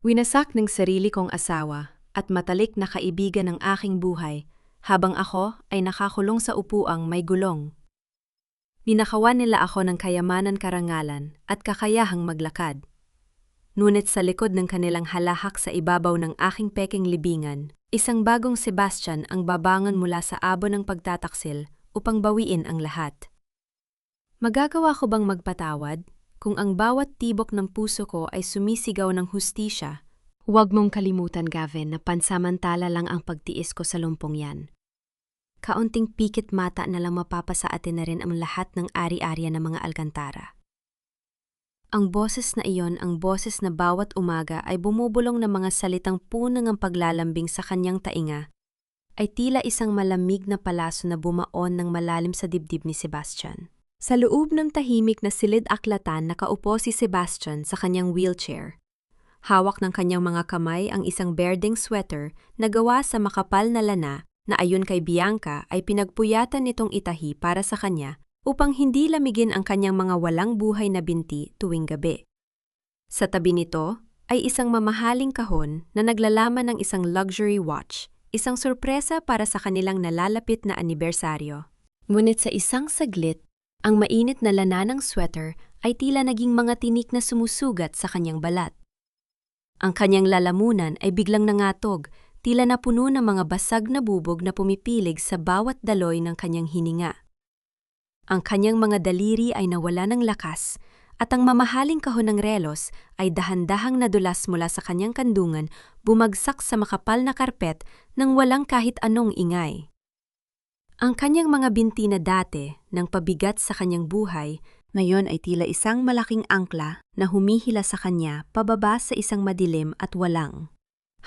Winasak ng sarili kong asawa at matalik na kaibigan ng aking buhay habang ako ay nakakulong sa upuang may gulong. Ninakawan nila ako ng kayamanan, karangalan at kakayahang maglakad. Ngunit sa likod ng kanilang halahak sa ibabaw ng aking peking libingan, isang bagong Sebastian ang babangon mula sa abo ng pagtataksil upang bawiin ang lahat. Magagawa ko bang magpatawad kung ang bawat tibok ng puso ko ay sumisigaw ng hustisya? Huwag mong kalimutan, Gavin, na pansamantala lang ang pagtiis ko sa lumpong yan. Kaunting pikit mata na lang mapapasa atin na rin ang lahat ng ari-arya ng mga Alcantara. Ang boses na iyon, ang boses na bawat umaga ay bumubulong ng mga salitang punang ang paglalambing sa kanyang tainga, ay tila isang malamig na palaso na bumaon ng malalim sa dibdib ni Sebastian. Sa loob ng tahimik na silid-aklatan nakaupo si Sebastian sa kanyang wheelchair. Hawak ng kanyang mga kamay ang isang berdeng sweater na gawa sa makapal na lana na ayon kay Bianca ay pinagpuyatan nitong itahi para sa kanya upang hindi lamigin ang kanyang mga walang buhay na binti tuwing gabi. Sa tabi nito ay isang mamahaling kahon na naglalaman ng isang luxury watch, isang sorpresa para sa kanilang nalalapit na anibersaryo. Ngunit sa isang saglit, ang mainit na lana ng sweater ay tila naging mga tinik na sumusugat sa kanyang balat. Ang kanyang lalamunan ay biglang nangatog, tila napuno ng mga basag na bubog na pumipilig sa bawat daloy ng kanyang hininga. Ang kanyang mga daliri ay nawala ng lakas at ang mamahaling kahon ng relos ay dahan-dahang nadulas mula sa kanyang kandungan, bumagsak sa makapal na karpet nang walang kahit anong ingay. Ang kanyang mga binti na dati ng pabigat sa kanyang buhay, ngayon ay tila isang malaking angkla na humihila sa kanya pababa sa isang madilim at walang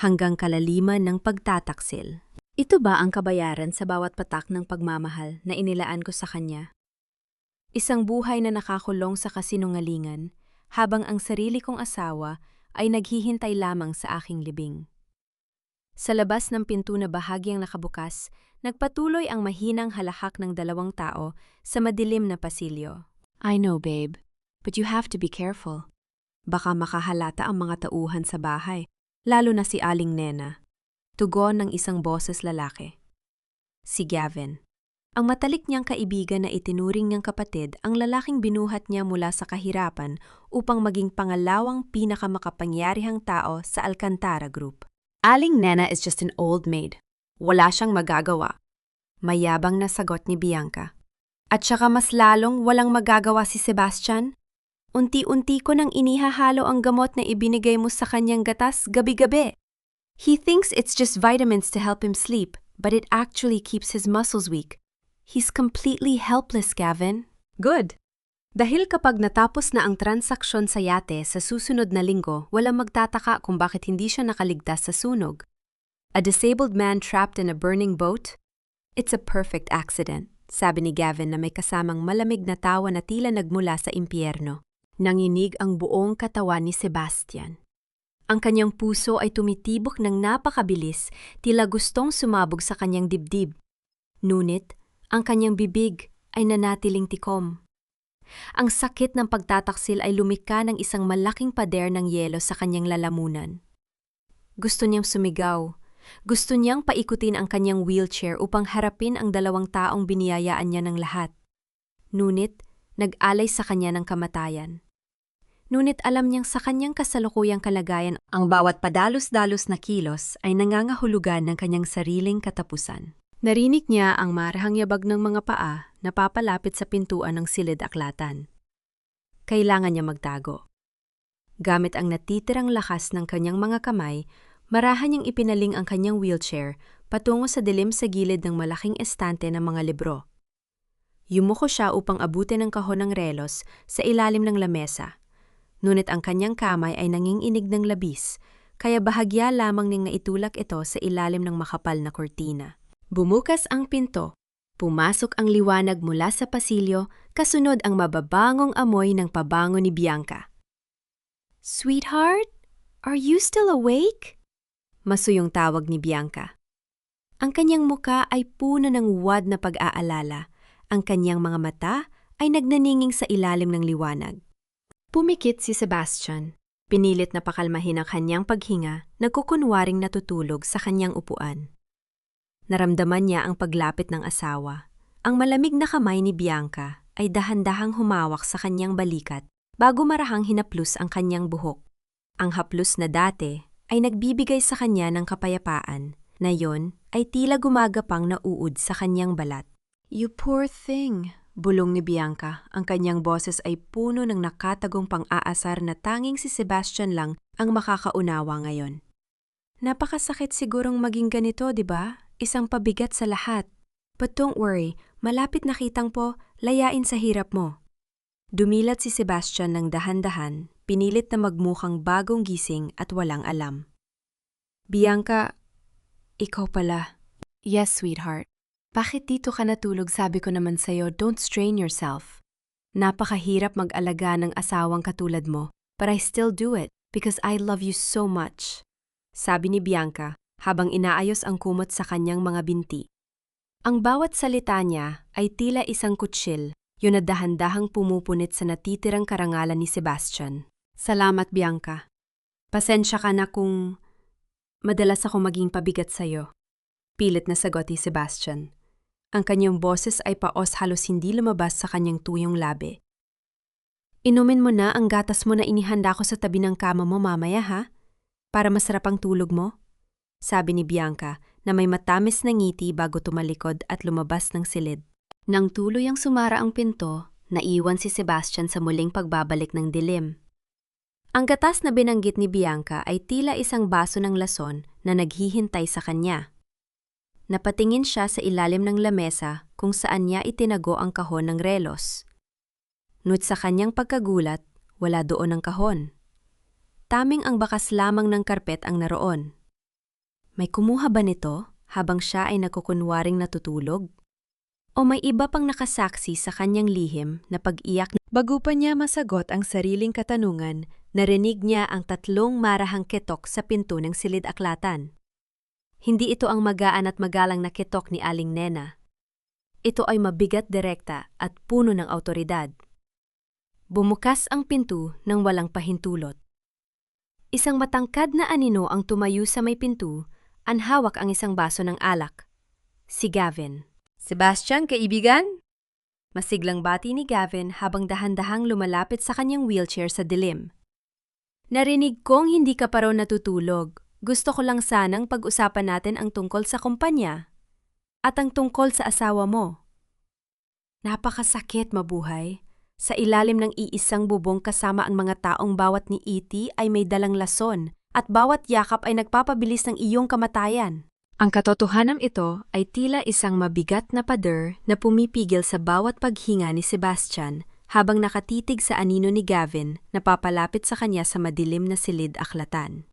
hanggang kalaliman ng pagtataksil. Ito ba ang kabayaran sa bawat patak ng pagmamahal na inilaan ko sa kanya? Isang buhay na nakakulong sa kasinungalingan habang ang sarili kong asawa ay naghihintay lamang sa aking libing. Sa labas ng pinto na bahagyang nakabukas, nagpatuloy ang mahinang halahak ng dalawang tao sa madilim na pasilyo. I know, babe, but you have to be careful. Baka makahalata ang mga tauhan sa bahay, lalo na si Aling Nena. Tugon ng isang boses lalaki. Si Gavin. Ang matalik niyang kaibigan na itinuring niyang kapatid, ang lalaking binuhat niya mula sa kahirapan upang maging pangalawang pinakamakapangyarihang tao sa Alcantara Group. Aling Nena is just an old maid. Wala siyang magagawa. Mayabang na sagot ni Bianca. At saka mas lalong walang magagawa si Sebastian. Unti-unti ko nang inihahalo ang gamot na ibinigay mo sa kanyang gatas gabi-gabi. He thinks it's just vitamins to help him sleep, but it actually keeps his muscles weak. He's completely helpless, Gavin. Good. Dahil kapag natapos na ang transaksyon sa yate sa susunod na linggo, walang magtataka kung bakit hindi siya nakaligtas sa sunog. A disabled man trapped in a burning boat? It's a perfect accident, sabi ni Gavin na may kasamang malamig na tawa na tila nagmula sa impyerno. Nanginig ang buong katawan ni Sebastian. Ang kanyang puso ay tumitibok ng napakabilis, tila gustong sumabog sa kanyang dibdib. Ngunit, ang kanyang bibig ay nanatiling tikom. Ang sakit ng pagtataksil ay lumika ng isang malaking pader ng yelo sa kanyang lalamunan. Gusto niyang sumigaw. Gusto niyang paikutin ang kanyang wheelchair upang harapin ang dalawang taong biniyayaan niya ng lahat. Ngunit, nag-alay sa kanya ng kamatayan. Ngunit alam niyang sa kanyang kasalukuyang kalagayan, ang bawat padalos-dalos na kilos ay nangangahulugan ng kanyang sariling katapusan. Narinig niya ang marahang yabag ng mga paa na papalapit sa pintuan ng silid-aklatan. Kailangan niya magtago. Gamit ang natitirang lakas ng kanyang mga kamay, marahan niyang ipinaling ang kanyang wheelchair patungo sa dilim sa gilid ng malaking estante ng mga libro. Yumuko siya upang abutin ang kahon ng relos sa ilalim ng lamesa. Ngunit ang kanyang kamay ay nanginginig ng labis, kaya bahagya lamang niyang naitulak ito sa ilalim ng makapal na kurtina. Bumukas ang pinto. Pumasok ang liwanag mula sa pasilyo, kasunod ang mababangong amoy ng pabango ni Bianca. Sweetheart, are you still awake? Masuyong tawag ni Bianca. Ang kanyang muka ay puno ng wad na pag-aalala. Ang kanyang mga mata ay nagnaninging sa ilalim ng liwanag. Pumikit si Sebastian. Pinilit na pakalmahin ang kanyang paghinga, nagkukunwaring natutulog sa kanyang upuan. Naramdaman niya ang paglapit ng asawa. Ang malamig na kamay ni Bianca ay dahan-dahang humawak sa kanyang balikat bago marahang hinaplos ang kanyang buhok. Ang haplos na dati ay nagbibigay sa kanya ng kapayapaan, na yon ay tila gumagapang nauud sa kanyang balat. "You poor thing," bulong ni Bianca. Ang kanyang boses ay puno ng nakatagong pang-aasar na tanging si Sebastian lang ang makakaunawa ngayon. "Napakasakit sigurong maging ganito, di ba? Isang pabigat sa lahat. But don't worry, malapit na kitang po, layain sa hirap mo." Dumilat si Sebastian ng dahan-dahan, pinilit na magmukhang bagong gising at walang alam. "Bianca, ikaw pala." "Yes, sweetheart. Bakit dito ka natulog? Sabi ko naman sa'yo, don't strain yourself. Napakahirap mag-alaga ng asawang katulad mo, but I still do it because I love you so much." Sabi ni Bianca habang inaayos ang kumot sa kanyang mga binti. Ang bawat salita niya ay tila isang kutsil, yun na dahan-dahang pumupunit sa natitirang karangalan ni Sebastian. "Salamat, Bianca. Pasensya ka na kung madalas ako maging pabigat sa'yo." Pilit na sagot ni Sebastian. Ang kanyang boses ay paos, halos hindi lumabas sa kanyang tuyong labi. "Inumin mo na ang gatas mo na inihanda ko sa tabi ng kama mo mamaya, ha? Para masarap ang tulog mo?" Sabi ni Bianca na may matamis na ngiti bago tumalikod at lumabas ng silid. Nang tuluyang sumara ang pinto, naiwan si Sebastian sa muling pagbabalik ng dilim. Ang gatas na binanggit ni Bianca ay tila isang baso ng lason na naghihintay sa kanya. Napatingin siya sa ilalim ng lamesa kung saan niya itinago ang kahon ng relos. Ngunit sa kanyang pagkagulat, wala doon ang kahon. Taming ang bakas lamang ng karpet ang naroon. May kumuha ba nito habang siya ay nagkukunwaring natutulog? O may iba pang nakasaksi sa kanyang lihim na pag-iyak? Bago pa niya masagot ang sariling katanungan, narinig niya ang tatlong marahang ketok sa pinto ng silid-aklatan. Hindi ito ang magaan at magalang na ketok ni Aling Nena. Ito ay mabigat, direkta at puno ng awtoridad. Bumukas ang pinto nang walang pahintulot. Isang matangkad na anino ang tumayo sa may pinto, anhawak ang isang baso ng alak. Si Gavin. "Sebastian, kaibigan?" Masiglang bati ni Gavin habang dahan-dahang lumalapit sa kanyang wheelchair sa dilim. "Narinig kong hindi ka pa raw natutulog. Gusto ko lang sanang pag-usapan natin ang tungkol sa kumpanya at ang tungkol sa asawa mo." Napakasakit mabuhay. Sa ilalim ng iisang bubong kasama ang mga taong bawat ni E.T. ay may dalang lason at bawat yakap ay nagpapabilis ng iyong kamatayan. Ang katotohanan ito ay tila isang mabigat na pader na pumipigil sa bawat paghinga ni Sebastian habang nakatitig sa anino ni Gavin na papalapit sa kanya sa madilim na silid-aklatan.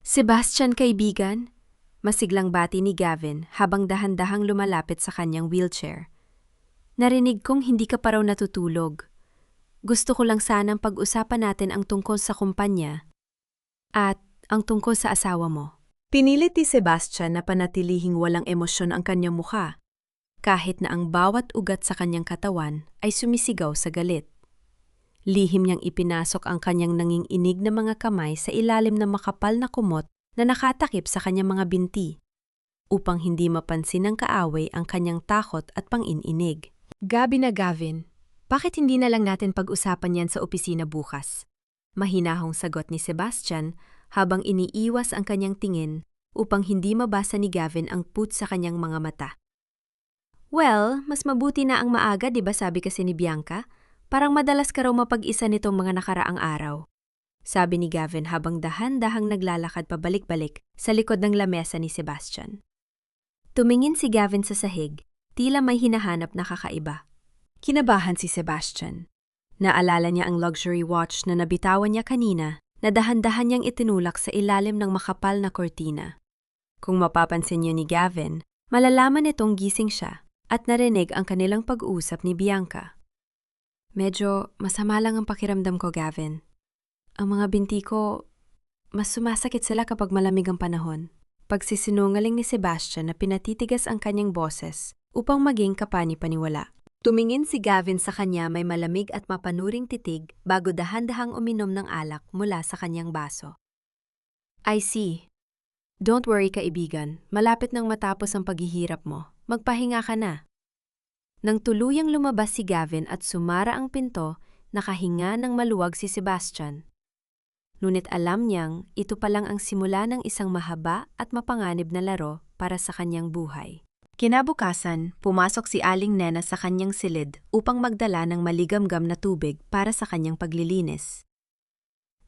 "Sebastian, kaibigan?" Masiglang bati ni Gavin habang dahan-dahang lumalapit sa kanyang wheelchair. "Narinig kong hindi ka pa raw natutulog. Gusto ko lang sanang pag-usapan natin ang tungkol sa kumpanya at ang tungkol sa asawa mo." Pinilit ni Sebastian na panatilihing walang emosyon ang kanyang mukha, kahit na ang bawat ugat sa kanyang katawan ay sumisigaw sa galit. Lihim niyang ipinasok ang kanyang nanginginig na mga kamay sa ilalim ng makapal na kumot na nakatakip sa kanyang mga binti, upang hindi mapansin ng kaaway ang kanyang takot at pang-ininig. "Gabi na, Gavin. Bakit hindi na lang natin pag-usapan yan sa opisina bukas?" Mahinahong sagot ni Sebastian habang iniiwas ang kanyang tingin upang hindi mabasa ni Gavin ang put sa kanyang mga mata. "Well, mas mabuti na ang maaga, di ba, sabi kasi ni Bianca? Parang madalas ka raw mapag-isa nitong mga nakaraang araw." Sabi ni Gavin habang dahan-dahang naglalakad pabalik-balik sa likod ng lamesa ni Sebastian. Tumingin si Gavin sa sahig, tila may hinahanap na kakaiba. Kinabahan si Sebastian. Naalala niya ang luxury watch na nabitawan niya kanina na dahan-dahan niyang itinulak sa ilalim ng makapal na kortina. Kung mapapansin niyo ni Gavin, malalaman itong gising siya at narinig ang kanilang pag-uusap ni Bianca. "Medyo masama lang ang pakiramdam ko, Gavin. Ang mga binti ko, mas sumasakit sila kapag malamig ang panahon." Pagsisinungaling ni Sebastian na pinatitigas ang kanyang boses upang maging kapani-paniwala. Tumingin si Gavin sa kanya may malamig at mapanuring titig bago dahan-dahang uminom ng alak mula sa kanyang baso. I see. Don't worry kaibigan, malapit nang matapos ang paghihirap mo. Magpahinga ka na. Nang tuluyang lumabas si Gavin at sumara ang pinto, nakahinga ng maluwag si Sebastian. Ngunit alam niyang ito pa lang ang simula ng isang mahaba at mapanganib na laro para sa kanyang buhay. Kinabukasan, pumasok si Aling Nena sa kanyang silid upang magdala ng maligamgam na tubig para sa kanyang paglilinis.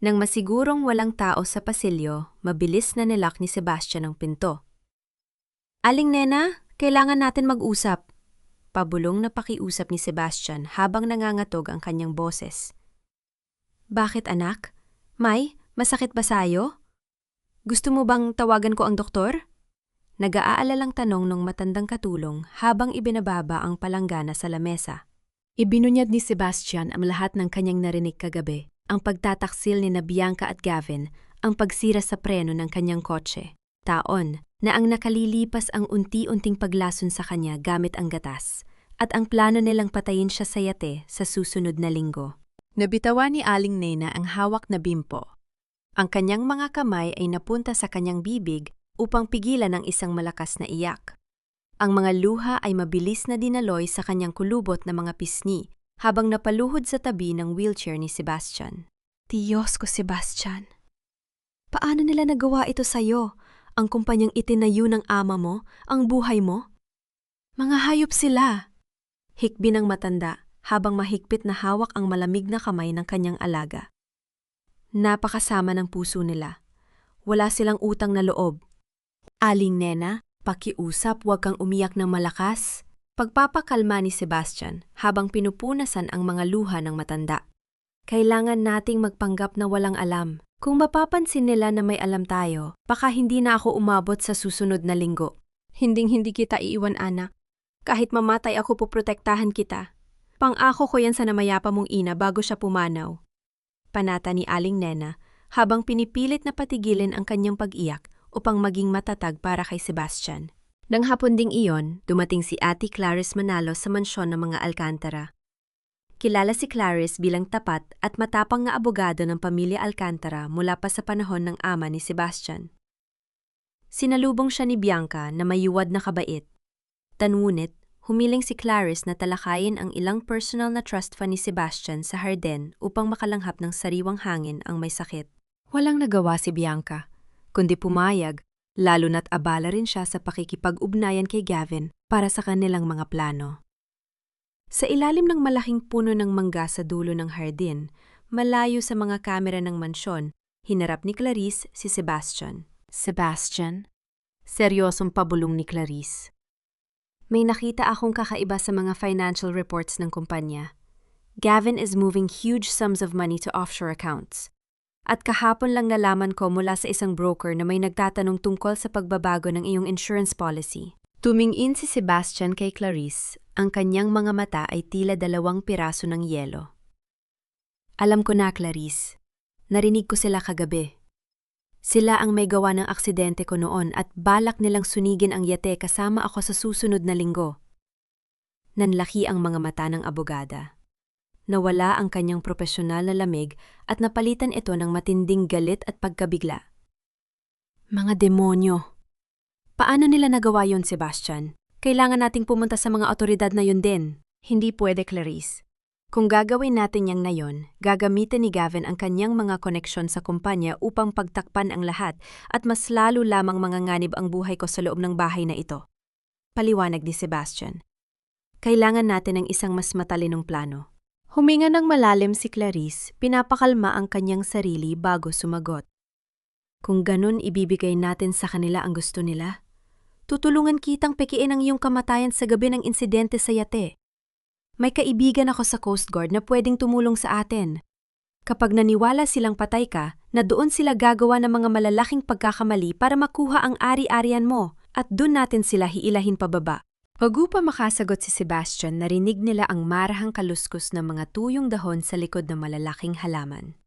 Nang masigurong walang tao sa pasilyo, mabilis na nilak ni Sebastian ang pinto. Aling Nena, kailangan natin mag-usap. Pabulong na pakiusap ni Sebastian habang nangangatog ang kanyang boses. Bakit anak? May, masakit ba sa'yo? Gusto mo bang tawagan ko ang doktor? Nag-aalalang tanong ng matandang katulong habang ibinababa ang palanggana sa lamesa. Ibinunyad ni Sebastian ang lahat ng kanyang narinig kagabi, ang pagtataksil ni Bianca at Gavin, ang pagsira sa preno ng kanyang kotse. Taon na ang nakalilipas ang unti-unting paglason sa kanya gamit ang gatas, at ang plano nilang patayin siya sa yate sa susunod na linggo. Nabitawan ni Aling Nena ang hawak na bimpo. Ang kanyang mga kamay ay napunta sa kanyang bibig upang pigilan ang isang malakas na iyak. Ang mga luha ay mabilis na dinaloy sa kanyang kulubot na mga pisngi habang napaluhod sa tabi ng wheelchair ni Sebastian. Diyos ko, Sebastian. Paano nila nagawa ito sa'yo? Ang kumpanyang itinayo ng ama mo, ang buhay mo? Mga hayop sila. Hikbi ng matanda habang mahigpit na hawak ang malamig na kamay ng kanyang alaga. Napakasama ng puso nila. Wala silang utang na loob. Aling Nena, pakiusap, huwag kang umiyak ng malakas. Pagpapakalma ni Sebastian habang pinupunasan ang mga luha ng matanda. Kailangan nating magpanggap na walang alam. Kung mapapansin nila na may alam tayo, baka hindi na ako umabot sa susunod na linggo. Hinding-hindi kita iiwan, anak. Kahit mamatay ako, poprotektahan kita. Pang-ako ko yan sa namayapa mong ina bago siya pumanaw. Panata ni Aling Nena habang pinipilit na patigilin ang kanyang pag-iyak upang maging matatag para kay Sebastian. Nang hapon ding iyon, dumating si Ate Clarice Manalo sa mansyon ng mga Alcantara. Kilala si Clarice bilang tapat at matapang na abogado ng pamilya Alcantara mula pa sa panahon ng ama ni Sebastian. Sinalubong siya ni Bianca na mayuwad na kabait. Ngunit, humiling si Clarice na talakayin ang ilang personal na trust fund ni Sebastian sa Harden upang makalanghap ng sariwang hangin ang may sakit. Walang nagawa si Bianca, kundi pumayag, lalo na't abala rin siya sa pakikipag-ugnayan kay Gavin para sa kanilang mga plano. Sa ilalim ng malaking puno ng mangga sa dulo ng hardin, malayo sa mga kamera ng mansyon, hinarap ni Clarice si Sebastian. Sebastian? Seryosong pabulong ni Clarice. May nakita akong kakaiba sa mga financial reports ng kumpanya. Gavin is moving huge sums of money to offshore accounts. At kahapon lang nalaman ko mula sa isang broker na may nagtatanong tungkol sa pagbabago ng iyong insurance policy. Tumingin si Sebastian kay Clarice, ang kanyang mga mata ay tila 2 piraso ng yelo. Alam ko na, Clarice. Narinig ko sila kagabi. Sila ang may gawa ng aksidente ko noon at balak nilang sunigin ang yate kasama ako sa susunod na linggo. Nanlaki ang mga mata ng abogada. Nawala ang kanyang propesyonal na lamig at napalitan ito ng matinding galit at pagkabigla. Mga demonyo! Paano nila nagawa yon, Sebastian? Kailangan nating pumunta sa mga otoridad na yun din. Hindi pwede, Clarice. Kung gagawin natin yang na yon, gagamitin ni Gavin ang kanyang mga koneksyon sa kumpanya upang pagtakpan ang lahat at mas lalo lamang manganganib ang buhay ko sa loob ng bahay na ito. Paliwanag ni Sebastian. Kailangan natin ng isang mas matalinong plano. Huminga ng malalim si Clarice, pinapakalma ang kanyang sarili bago sumagot. Kung ganun ibibigay natin sa kanila ang gusto nila, tutulungan kitang pekiin ang iyong kamatayan sa gabi ng insidente sa yate. May kaibigan ako sa Coast Guard na pwedeng tumulong sa atin. Kapag naniwala silang patay ka, na doon sila gagawa ng mga malalaking pagkakamali para makuha ang ari-arian mo at doon natin sila hiilahin pababa. Bago pa makasagot si Sebastian, narinig nila ang marahang kaluskos ng mga tuyong dahon sa likod ng malalaking halaman.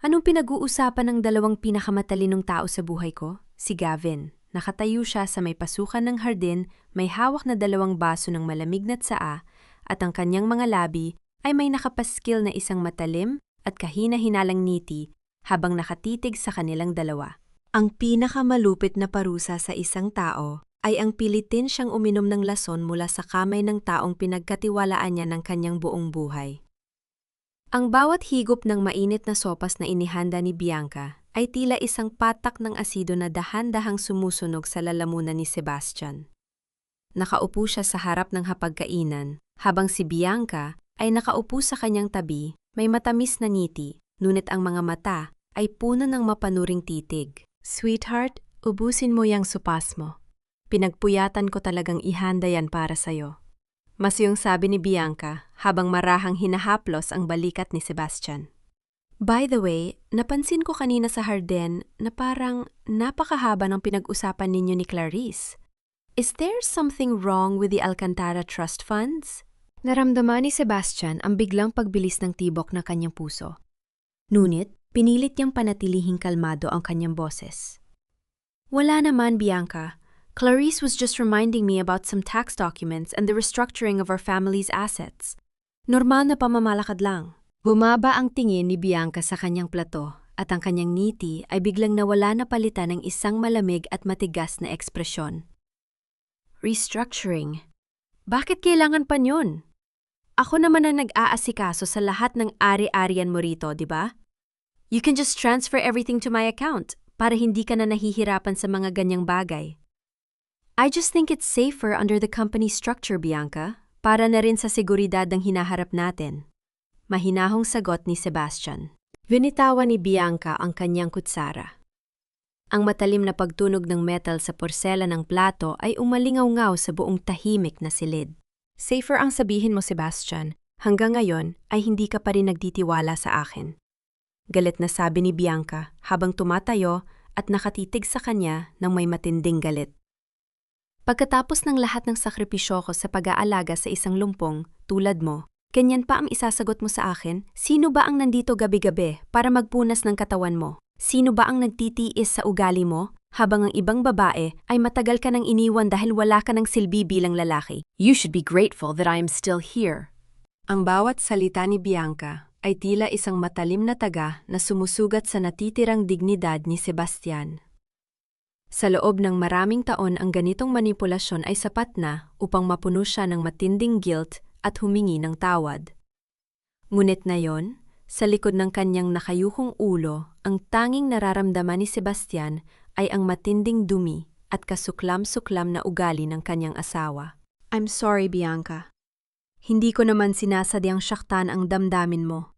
Anong pinag-uusapan ng 2 pinakamatalinong tao sa buhay ko? Si Gavin. Nakatayo siya sa may pasukan ng hardin, may hawak na 2 baso ng malamig na tsaa at ang kanyang mga labi ay may nakapaskil na isang matalim at kahina-hinalang ngiti habang nakatitig sa kanilang dalawa. Ang pinakamalupit na parusa sa isang tao ay ang pilitin siyang uminom ng lason mula sa kamay ng taong pinagkatiwalaan niya ng kanyang buong buhay. Ang bawat higop ng mainit na sopas na inihanda ni Bianca ay tila isang patak ng asido na dahan-dahang sumusunog sa lalamunan ni Sebastian. Nakaupo siya sa harap ng hapagkainan, habang si Bianca ay nakaupo sa kanyang tabi, may matamis na ngiti, ngunit ang mga mata ay puno ng mapanuring titig. Sweetheart, ubusin mo yang supas mo. Pinagpuyatan ko talagang ihanda yan para sa'yo. Mas yung sabi ni Bianca habang marahang hinahaplos ang balikat ni Sebastian. By the way, napansin ko kanina sa hardin na parang napakahaba ng pinag-usapan ninyo ni Clarice. Is there something wrong with the Alcantara Trust Funds? Naramdaman ni Sebastian ang biglang pagbilis ng tibok ng kanyang puso. Ngunit, pinilit niyang panatilihing kalmado ang kanyang boses. Wala naman, Bianca. Clarice was just reminding me about some tax documents and the restructuring of our family's assets. Normal na pamamalakad lang. Bumaba ang tingin ni Bianca sa kanyang plato at ang kanyang ngiti ay biglang nawala na palitan ng isang malamig at matigas na ekspresyon. Restructuring? Bakit kailangan pa yun? Ako naman ang nag-aasikaso sa lahat ng ari-arian mo rito, di ba? You can just transfer everything to my account para hindi ka na nahihirapan sa mga ganyang bagay. I just think it's safer under the company structure, Bianca, para na rin sa seguridad ng hinaharap natin. Mahinahong sagot ni Sebastian. Binitawan ni Bianca ang kanyang kutsara. Ang matalim na pagtunog ng metal sa porsela ng plato ay umalingaw-ngaw sa buong tahimik na silid. Safer ang sabihin mo, Sebastian. Hanggang ngayon ay hindi ka pa rin nagtitiwala sa akin. Galit na sabi ni Bianca habang tumatayo at nakatitig sa kanya ng may matinding galit. Pagkatapos ng lahat ng sakripisyo ko sa pag-aalaga sa isang lumpong tulad mo, ganyan pa ang isasagot mo sa akin? Sino ba ang nandito gabi-gabi para magpunas ng katawan mo? Sino ba ang nagtitiis sa ugali mo habang ang ibang babae ay matagal ka nang iniwan dahil wala ka ng silbi bilang lalaki? You should be grateful that I am still here. Ang bawat salita ni Bianca ay tila isang matalim na taga na sumusugat sa natitirang dignidad ni Sebastian. Sa loob ng maraming taon ang ganitong manipulasyon ay sapat na upang mapuno siya ng matinding guilt at humingi ng tawad. Ngunit ngayon, sa likod ng kanyang nakayuhong ulo, ang tanging nararamdaman ni Sebastian ay ang matinding dumi at kasuklam-suklam na ugali ng kanyang asawa. I'm sorry, Bianca. Hindi ko naman sinasadyang saktan ang damdamin mo.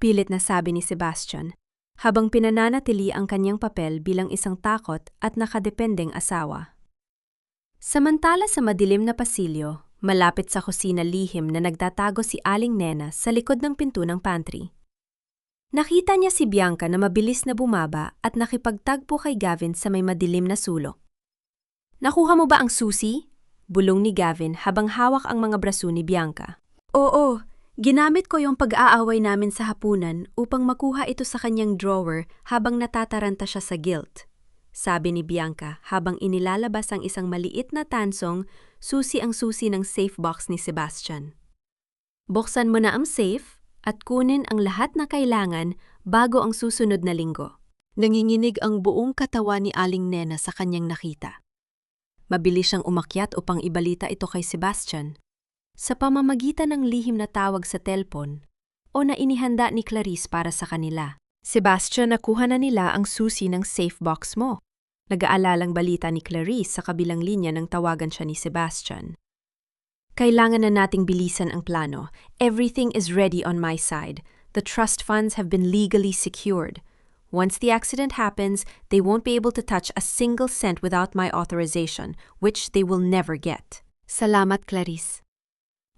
Pilit na sabi ni Sebastian, habang pinananatili ang kanyang papel bilang isang takot at nakadependeng asawa. Samantala sa madilim na pasilyo, malapit sa kusina lihim na nagtatago si Aling Nena sa likod ng pinto ng pantry. Nakita niya si Bianca na mabilis na bumaba at nakipagtagpo kay Gavin sa may madilim na sulok. Nakuha mo ba ang susi? Bulong ni Gavin habang hawak ang mga braso ni Bianca. Oo, ginamit ko yung pag-aaway namin sa hapunan upang makuha ito sa kanyang drawer habang natataranta siya sa guilt. Sabi ni Bianca habang inilalabas ang isang maliit na tansong, susi ang susi ng safe box ni Sebastian. Buksan mo na ang safe at kunin ang lahat na kailangan bago ang susunod na linggo. Nanginginig ang buong katawan ni Aling Nena sa kanyang nakita. Mabilis siyang umakyat upang ibalita ito kay Sebastian. Sa pamamagitan ng lihim na tawag sa telpon o na inihanda ni Clarice para sa kanila. Sebastian, nakuha na nila ang susi ng safe box mo. Nag-aalalang balita ni Clarice sa kabilang linya nang tawagan siya ni Sebastian. Kailangan na nating bilisan ang plano. Everything is ready on my side. The trust funds have been legally secured. Once the accident happens, they won't be able to touch a single cent without my authorization, which they will never get. Salamat, Clarice.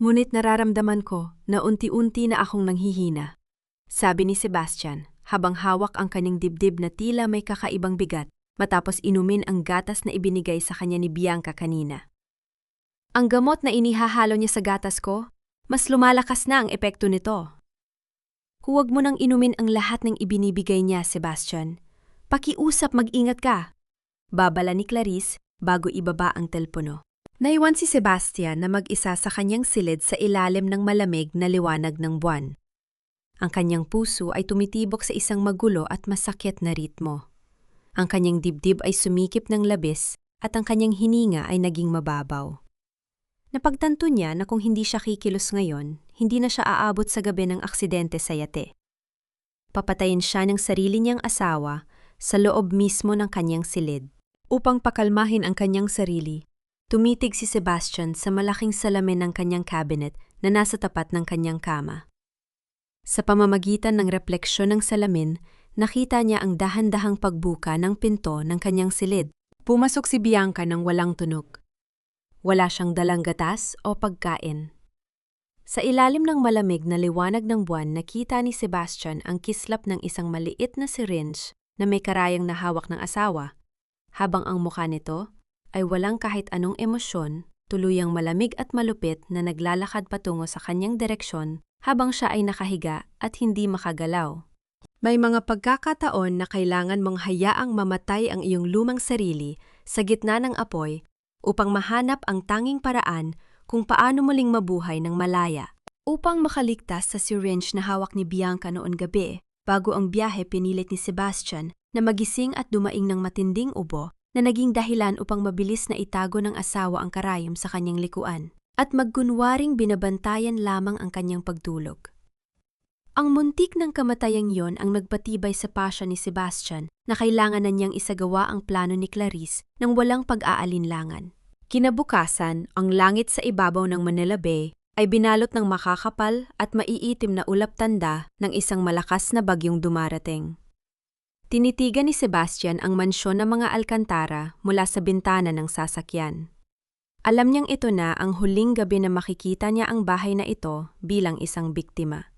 Ngunit nararamdaman ko na unti-unti na akong nanghihina. Sabi ni Sebastian, habang hawak ang kanyang dibdib na tila may kakaibang bigat matapos inumin ang gatas na ibinigay sa kanya ni Bianca kanina. Ang gamot na inihahalo niya sa gatas ko, mas lumalakas na ang epekto nito. Huwag mo nang inumin ang lahat ng ibinibigay niya, Sebastian. Pakiusap, mag-ingat ka. Babala ni Clarice bago ibaba ang telpono. Naiwan si Sebastian na mag-isa sa kanyang silid sa ilalim ng malamig na liwanag ng buwan. Ang kanyang puso ay tumitibok sa isang magulo at masakit na ritmo. Ang kanyang dibdib ay sumikip ng labis at ang kanyang hininga ay naging mababaw. Napagtanto niya na kung hindi siya kikilos ngayon, hindi na siya aabot sa gabi ng aksidente sa yate. Papatayin siya ng sarili niyang asawa sa loob mismo ng kanyang silid. Upang pakalmahin ang kanyang sarili, tumitig si Sebastian sa malaking salamin ng kanyang cabinet na nasa tapat ng kanyang kama. Sa pamamagitan ng refleksyon ng salamin, nakita niya ang dahan-dahang pagbuka ng pinto ng kanyang silid. Pumasok si Bianca ng walang tunog. Wala siyang dalang gatas o pagkain. Sa ilalim ng malamig na liwanag ng buwan, nakita ni Sebastian ang kislap ng isang maliit na syringe na may karayang nahawak ng asawa, habang ang mukha nito ay walang kahit anong emosyon, tuluyang malamig at malupit na naglalakad patungo sa kanyang direksyon habang siya ay nakahiga at hindi makagalaw. May mga pagkakataon na kailangan mong hayaang mamatay ang iyong lumang sarili sa gitna ng apoy upang mahanap ang tanging paraan kung paano muling mabuhay ng malaya. Upang makaligtas sa syringe na hawak ni Bianca noon gabi, bago ang biyahe pinilit ni Sebastian na magising at dumaing ng matinding ubo na naging dahilan upang mabilis na itago ng asawa ang karayom sa kanyang likuan at magkunwaring binabantayan lamang ang kanyang pagtulog. Ang muntik ng kamatayang yon ang nagpatibay sa pasya ni Sebastian na kailangan na niyang isagawa ang plano ni Clarice nang walang pag-aalinlangan. Kinabukasan, ang langit sa ibabaw ng Manila Bay ay binalot ng makakapal at maiitim na ulap-tanda ng isang malakas na bagyong dumarating. Tinitigan ni Sebastian ang mansyon ng mga Alcantara mula sa bintana ng sasakyan. Alam niyang ito na ang huling gabi na makikita niya ang bahay na ito bilang isang biktima.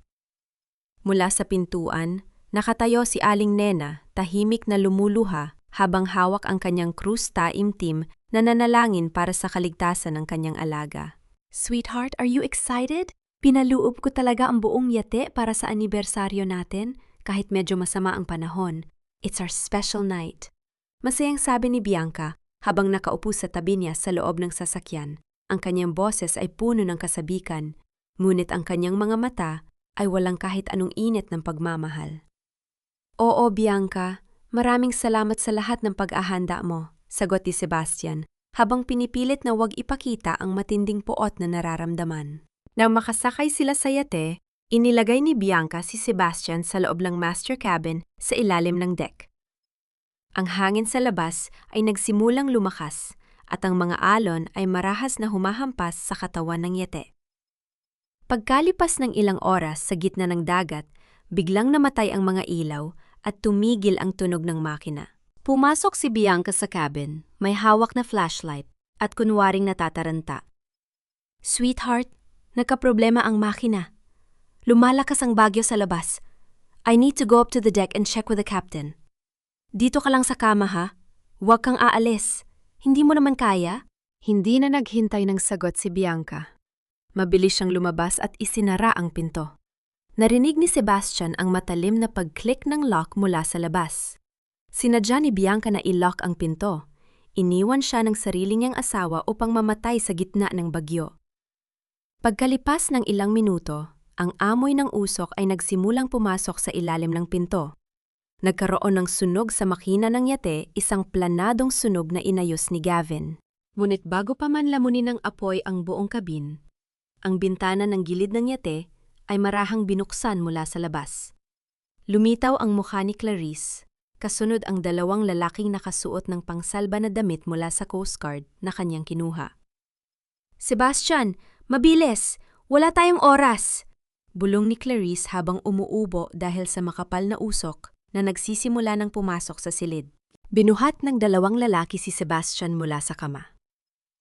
Mula sa pintuan, nakatayo si Aling Nena, tahimik na lumuluha habang hawak ang kanyang krus taimtim na nanalangin para sa kaligtasan ng kanyang alaga. Sweetheart, are you excited? Pinaloob ko talaga ang buong yate para sa anibersaryo natin kahit medyo masama ang panahon. It's our special night. Masayang sabi ni Bianca habang nakaupo sa tabi niya sa loob ng sasakyan. Ang kanyang boses ay puno ng kasabikan, ngunit ang kanyang mga mata ay walang kahit anong init ng pagmamahal. Oo, Bianca, maraming salamat sa lahat ng pag-ahanda mo, sagot ni Sebastian, habang pinipilit na huwag ipakita ang matinding puot na nararamdaman. Nang makasakay sila sa yate, inilagay ni Bianca si Sebastian sa loob ng master cabin sa ilalim ng deck. Ang hangin sa labas ay nagsimulang lumakas at ang mga alon ay marahas na humahampas sa katawan ng yate. Pagkalipas ng ilang oras sa gitna ng dagat, biglang namatay ang mga ilaw at tumigil ang tunog ng makina. Pumasok si Bianca sa cabin, may hawak na flashlight at kunwaring natataranta. Sweetheart, nagkaproblema ang makina. Lumalakas ang bagyo sa labas. I need to go up to the deck and check with the captain. Dito ka lang sa kama ha? Huwag kang aalis. Hindi mo naman kaya? Hindi na naghintay ng sagot si Bianca. Mabilis siyang lumabas at isinara ang pinto. Narinig ni Sebastian ang matalim na pag-click ng lock mula sa labas. Sinadya ni Bianca na i-lock ang pinto. Iniwan siya ng sarili niyang asawa upang mamatay sa gitna ng bagyo. Pagkalipas ng ilang minuto, ang amoy ng usok ay nagsimulang pumasok sa ilalim ng pinto. Nagkaroon ng sunog sa makina ng yate, isang planadong sunog na inayos ni Gavin. Ngunit bago pa man lamunin ng apoy ang buong kabin, ang bintana ng gilid ng yate ay marahang binuksan mula sa labas. Lumitaw ang mukha ni Clarice, kasunod ang dalawang lalaking nakasuot ng pangsalba na damit mula sa Coast Guard na kanyang kinuha. Sebastian, mabilis! Wala tayong oras! Bulong ni Clarice habang umuubo dahil sa makapal na usok na nagsisimula ng pumasok sa silid. Binuhat ng dalawang lalaki si Sebastian mula sa kama.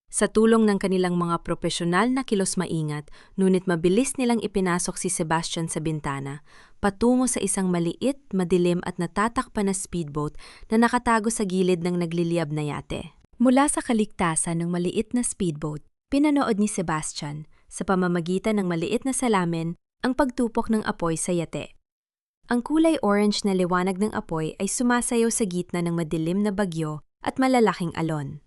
Sa tulong ng kanilang mga profesional na kilos maingat, ngunit mabilis nilang ipinasok si Sebastian sa bintana, patungo sa isang maliit, madilim at natatakpan na speedboat na nakatago sa gilid ng nagliliyab na yate. Mula sa kaligtasan ng maliit na speedboat, pinanood ni Sebastian, sa pamamagitan ng maliit na salamin, ang pagtupok ng apoy sa yate. Ang kulay orange na liwanag ng apoy ay sumasayaw sa gitna ng madilim na bagyo at malalaking alon.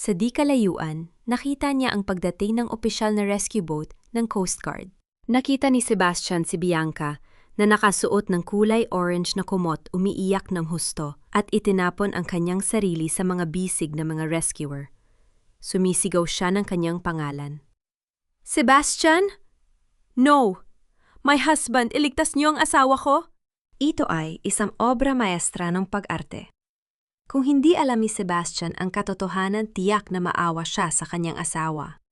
Sa di kalayuan, nakita niya ang pagdating ng opisyal na rescue boat ng Coast Guard. Nakita ni Sebastian si Bianca na nakasuot ng kulay orange na kumot umiiyak ng husto at itinapon ang kanyang sarili sa mga bisig na mga rescuer. Sumisigaw siya ng kanyang pangalan. Sebastian? No! My husband, iligtas niyo ang asawa ko? Ito ay isang obra maestra ng pag-arte. Kung hindi alam ni Sebastian ang katotohanan, tiyak na maawa siya sa kanyang asawa.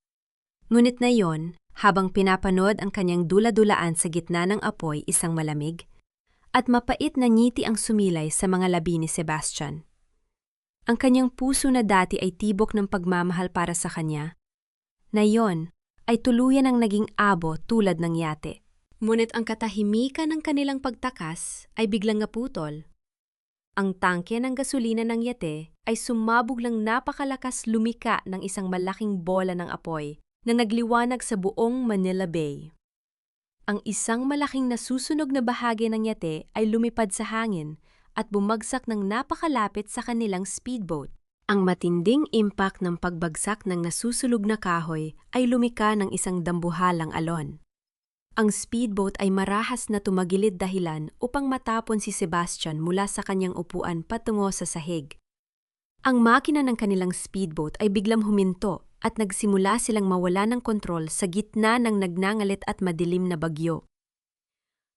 Ngunit na yon, habang pinapanood ang kanyang dula-dulaan sa gitna ng apoy isang malamig, at mapait na ngiti ang sumilay sa mga labi ni Sebastian. Ang kanyang puso na dati ay tibok ng pagmamahal para sa kanya, na yon ay tuluyan ang naging abo tulad ng yate. Ngunit ang katahimikan ng kanilang pagtakas ay biglang naputol. Ang tangke ng gasolina ng yate ay sumabog lang napakalakas lumika ng isang malaking bola ng apoy na nagliwanag sa buong Manila Bay. Ang isang malaking nasusunog na bahagi ng yate ay lumipad sa hangin at bumagsak ng napakalapit sa kanilang speedboat. Ang matinding impact ng pagbagsak ng nasusulog na kahoy ay lumika ng isang dambuhalang alon. Ang speedboat ay marahas na tumagilid dahilan upang matapon si Sebastian mula sa kanyang upuan patungo sa sahig. Ang makina ng kanilang speedboat ay biglang huminto at nagsimula silang mawala ng kontrol sa gitna ng nagnangalit at madilim na bagyo.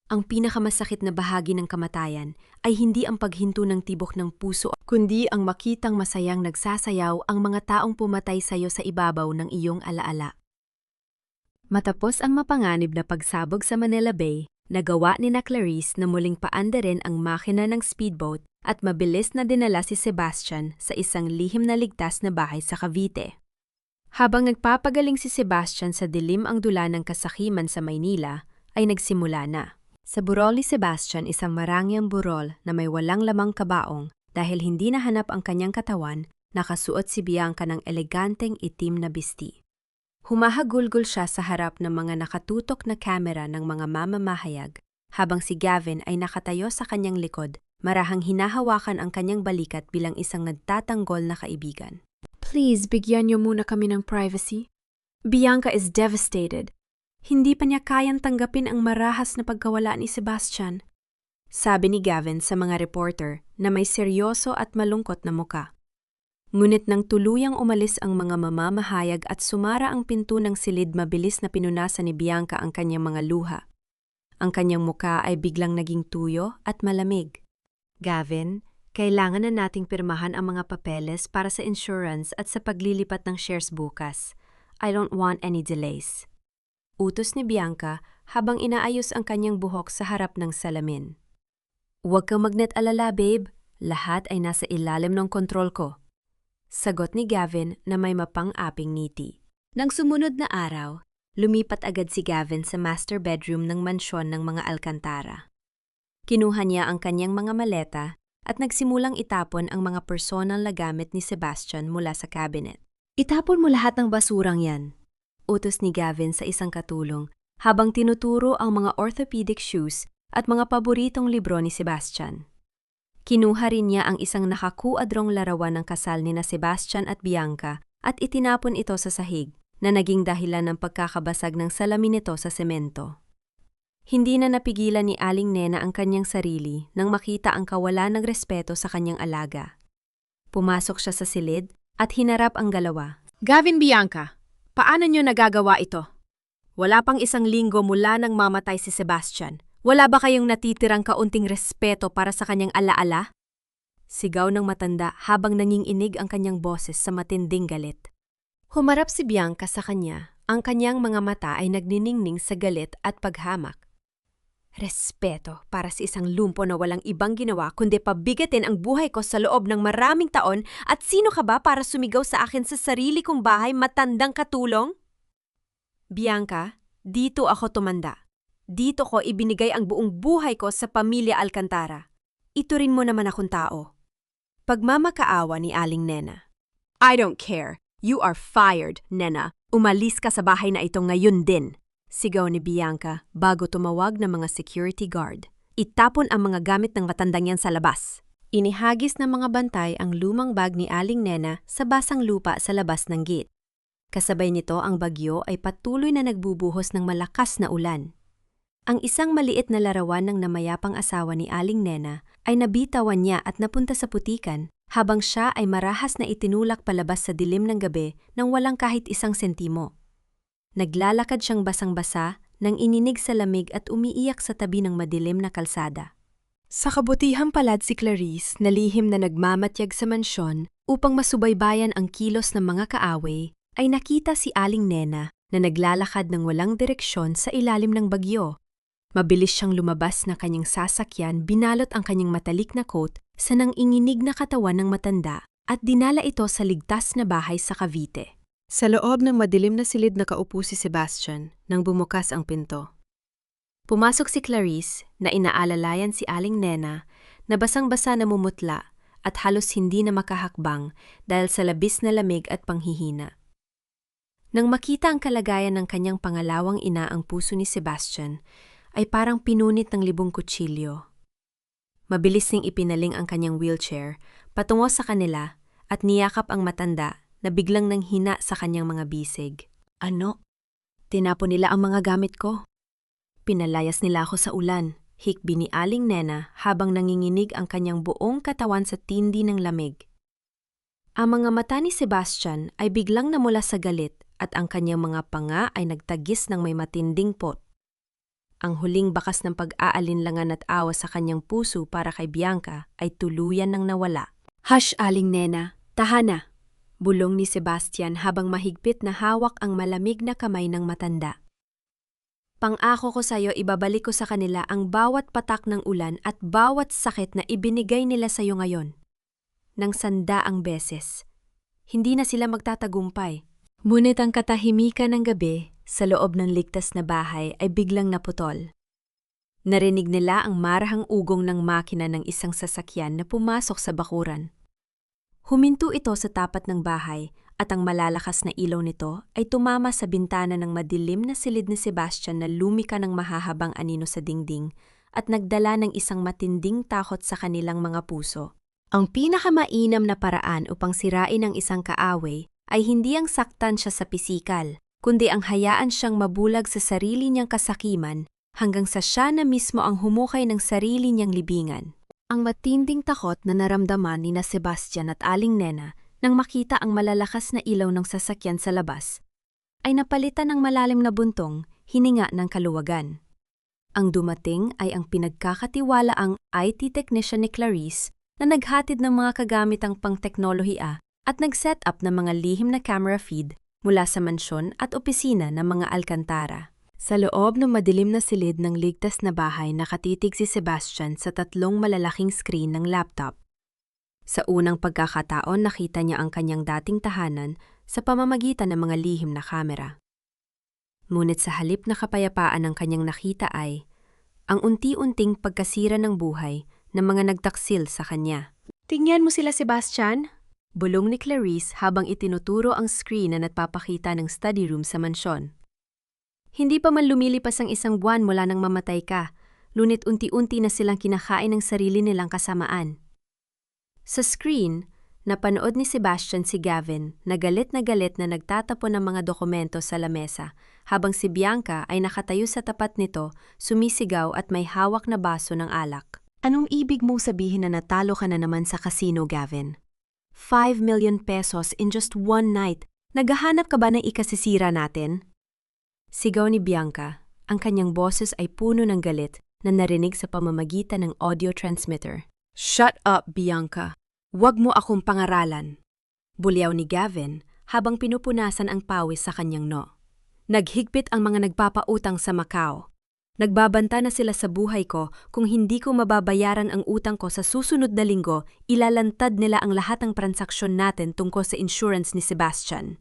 Ang pinakamasakit na bahagi ng kamatayan ay hindi ang paghinto ng tibok ng puso, kundi ang makitang masayang nagsasayaw ang mga taong pumatay sa iyo sa ibabaw ng iyong alaala. Matapos ang mapanganib na pagsabog sa Manila Bay, nagawa ni Clarice na muling paandarin ang makina ng speedboat at mabilis na dinala si Sebastian sa isang lihim na ligtas na bahay sa Cavite. Habang nagpapagaling si Sebastian sa dilim ang dula ng kasakiman sa Maynila, ay nagsimula na. Sa burol ni Sebastian, isang marangyang burol na may walang lamang kabaong dahil hindi nahanap ang kanyang katawan, nakasuot si Bianca ng eleganteng itim na bisti. Humahagulgol siya sa harap ng mga nakatutok na kamera ng mga mamamahayag, habang si Gavin ay nakatayo sa kanyang likod, marahang hinahawakan ang kanyang balikat bilang isang nagtatanggol na kaibigan. Please, bigyan niyo muna kami ng privacy. Bianca is devastated. Hindi pa niya kayang tanggapin ang marahas na pagkawala ni Sebastian, sabi ni Gavin sa mga reporter na may seryoso at malungkot na muka. Ngunit nang tuluyang umalis ang mga mamamahayag at sumara ang pinto ng silid, mabilis na pinunasan ni Bianca ang kanyang mga luha. Ang kanyang muka ay biglang naging tuyo at malamig. Gavin, kailangan na nating pirmahan ang mga papeles para sa insurance at sa paglilipat ng shares bukas. I don't want any delays. Utos ni Bianca habang inaayos ang kanyang buhok sa harap ng salamin. Huwag kang magnet-alala, babe. Lahat ay nasa ilalim ng kontrol ko. Sagot ni Gavin na may mapang-aping ngiti. Nang sumunod na araw, lumipat agad si Gavin sa master bedroom ng mansyon ng mga Alcantara. Kinuha niya ang kanyang mga maleta at nagsimulang itapon ang mga personal na gamit ni Sebastian mula sa cabinet. Itapon mo lahat ng basurang yan, utos ni Gavin sa isang katulong habang tinuturo ang mga orthopedic shoes at mga paboritong libro ni Sebastian. Kinuha rin niya ang isang nakakuadrong larawan ng kasal ni na Sebastian at Bianca at itinapon ito sa sahig na naging dahilan ng pagkakabasag ng salamin nito sa semento. Hindi na napigilan ni Aling Nena ang kanyang sarili nang makita ang kawalan ng respeto sa kanyang alaga. Pumasok siya sa silid at hinarap ang dalawa. Gavin, Bianca, paano niyo nagagawa ito? Wala pang isang linggo mula nang mamatay si Sebastian. Wala ba kayong natitirang kaunting respeto para sa kanyang alaala? Sigaw ng matanda habang nanginginig ang kanyang boses sa matinding galit. Humarap si Bianca sa kanya. Ang kanyang mga mata ay nagniningning sa galit at paghamak. Respeto para sa isang lumpo na walang ibang ginawa kundi pabigatin ang buhay ko sa loob ng maraming taon, at sino ka ba para sumigaw sa akin sa sarili kong bahay, matandang katulong? Bianca, dito ako tumanda. Dito ko ibinigay ang buong buhay ko sa pamilya Alcantara. Iturin mo naman akong tao. Pagmamakaawa ni Aling Nena. I don't care. You are fired, Nena. Umalis ka sa bahay na ito ngayon din. Sigaw ni Bianca bago tumawag ng mga security guard. Itapon ang mga gamit ng matandang yan sa labas. Inihagis ng mga bantay ang lumang bag ni Aling Nena sa basang lupa sa labas ng gate. Kasabay nito ang bagyo ay patuloy na nagbubuhos ng malakas na ulan. Ang isang maliit na larawan ng namayapang asawa ni Aling Nena ay nabitawan niya at napunta sa putikan habang siya ay marahas na itinulak palabas sa dilim ng gabi nang walang kahit isang sentimo. Naglalakad siyang basang-basa nang ininig sa lamig at umiiyak sa tabi ng madilim na kalsada. Sa kabutihang palad si Clarice na lihim na nagmamatyag sa mansyon upang masubaybayan ang kilos ng mga kaaway, ay nakita si Aling Nena na naglalakad ng walang direksyon sa ilalim ng bagyo. Mabilis siyang lumabas na kanyang sasakyan, binalot ang kanyang matalik na coat sa nanginginig na katawan ng matanda at dinala ito sa ligtas na bahay sa Cavite. Sa loob ng madilim na silid nakaupo si Sebastian nang bumukas ang pinto. Pumasok si Clarice na inaalalayan si Aling Nena na basang-basa na mumutla at halos hindi na makahakbang dahil sa labis na lamig at panghihina. Nang makita ang kalagayan ng kanyang pangalawang ina ang puso ni Sebastian, ay parang pinunit ng libong kutsilyo. Mabilis niyang ipinaling ang kanyang wheelchair patungo sa kanila at niyakap ang matanda na biglang nanghina sa kanyang mga bisig. Ano? Tinapon nila ang mga gamit ko. Pinalayas nila ako sa ulan, hikbi ni Aling Nena habang nanginginig ang kanyang buong katawan sa tindi ng lamig. Ang mga mata ni Sebastian ay biglang namula sa galit at ang kanyang mga panga ay nagtagis ng may matinding pot. Ang huling bakas ng pag-aalinlangan at awa sa kanyang puso para kay Bianca ay tuluyan nang nawala. Hush, Aling Nena, tahana! Bulong ni Sebastian habang mahigpit na hawak ang malamig na kamay ng matanda. Pangako ko sa'yo, ibabalik ko sa kanila ang bawat patak ng ulan at bawat sakit na ibinigay nila sa'yo ngayon. Nang 100 beses. Hindi na sila magtatagumpay. Ngunit ang katahimikan ng gabi sa loob ng ligtas na bahay ay biglang naputol. Narinig nila ang marahang ugong ng makina ng isang sasakyan na pumasok sa bakuran. Huminto ito sa tapat ng bahay at ang malalakas na ilaw nito ay tumama sa bintana ng madilim na silid ni Sebastian na lumika ng mahahabang anino sa dingding at nagdala ng isang matinding takot sa kanilang mga puso. Ang pinakamainam na paraan upang sirain ang isang kaaway ay hindi ang saktan siya sa pisikal, kundi ang hayaan siyang mabulag sa sarili niyang kasakiman hanggang sa siya na mismo ang humukay ng sarili niyang libingan. Ang matinding takot na naramdaman ni Sebastian at Aling Nena nang makita ang malalakas na ilaw ng sasakyan sa labas, ay napalitan ng malalim na buntong hininga ng kaluwagan. Ang dumating ay ang pinagkakatiwalaang IT technician ni Clarice na naghatid ng mga kagamitang pang-teknolohiya at nag-set up ng mga lihim na camera feed mula sa mansyon at opisina ng mga Alcantara. Sa loob ng madilim na silid ng ligtas na bahay nakatitig si Sebastian sa 3 malalaking screen ng laptop. Sa unang pagkakataon nakita niya ang kanyang dating tahanan sa pamamagitan ng mga lihim na kamera. Ngunit sa halip na kapayapaan ng kanyang nakita ay ang unti-unting pagkasira ng buhay ng mga nagtaksil sa kanya. Tingnan mo sila, Sebastian! Bulong ni Clarice habang itinuturo ang screen na nagpapakita ng study room sa mansyon. Hindi pa man lumilipas ang 1 buwan mula nang mamatay ka, ngunit unti-unti na silang kinakain ng sarili nilang kasamaan. Sa screen, napanood ni Sebastian si Gavin na galit na nagtatapon ng mga dokumento sa lamesa, habang si Bianca ay nakatayo sa tapat nito, sumisigaw at may hawak na baso ng alak. Anong ibig mong sabihin na natalo ka na naman sa casino, Gavin? 5 million pesos in just 1 night. Naghahanap ka ba ng ikasisira natin? Sigaw ni Bianca. Ang kanyang boses ay puno ng galit na narinig sa pamamagitan ng audio transmitter. Shut up, Bianca. Huwag mo akong pangaralan. Bulyaw ni Gavin habang pinupunasan ang pawis sa kanyang no. Naghigpit ang mga nagpapautang sa Macau. Nagbabanta na sila sa buhay ko kung hindi ko mababayaran ang utang ko sa susunod na linggo, ilalantad nila ang lahat ng transaksyon natin tungkol sa insurance ni Sebastian.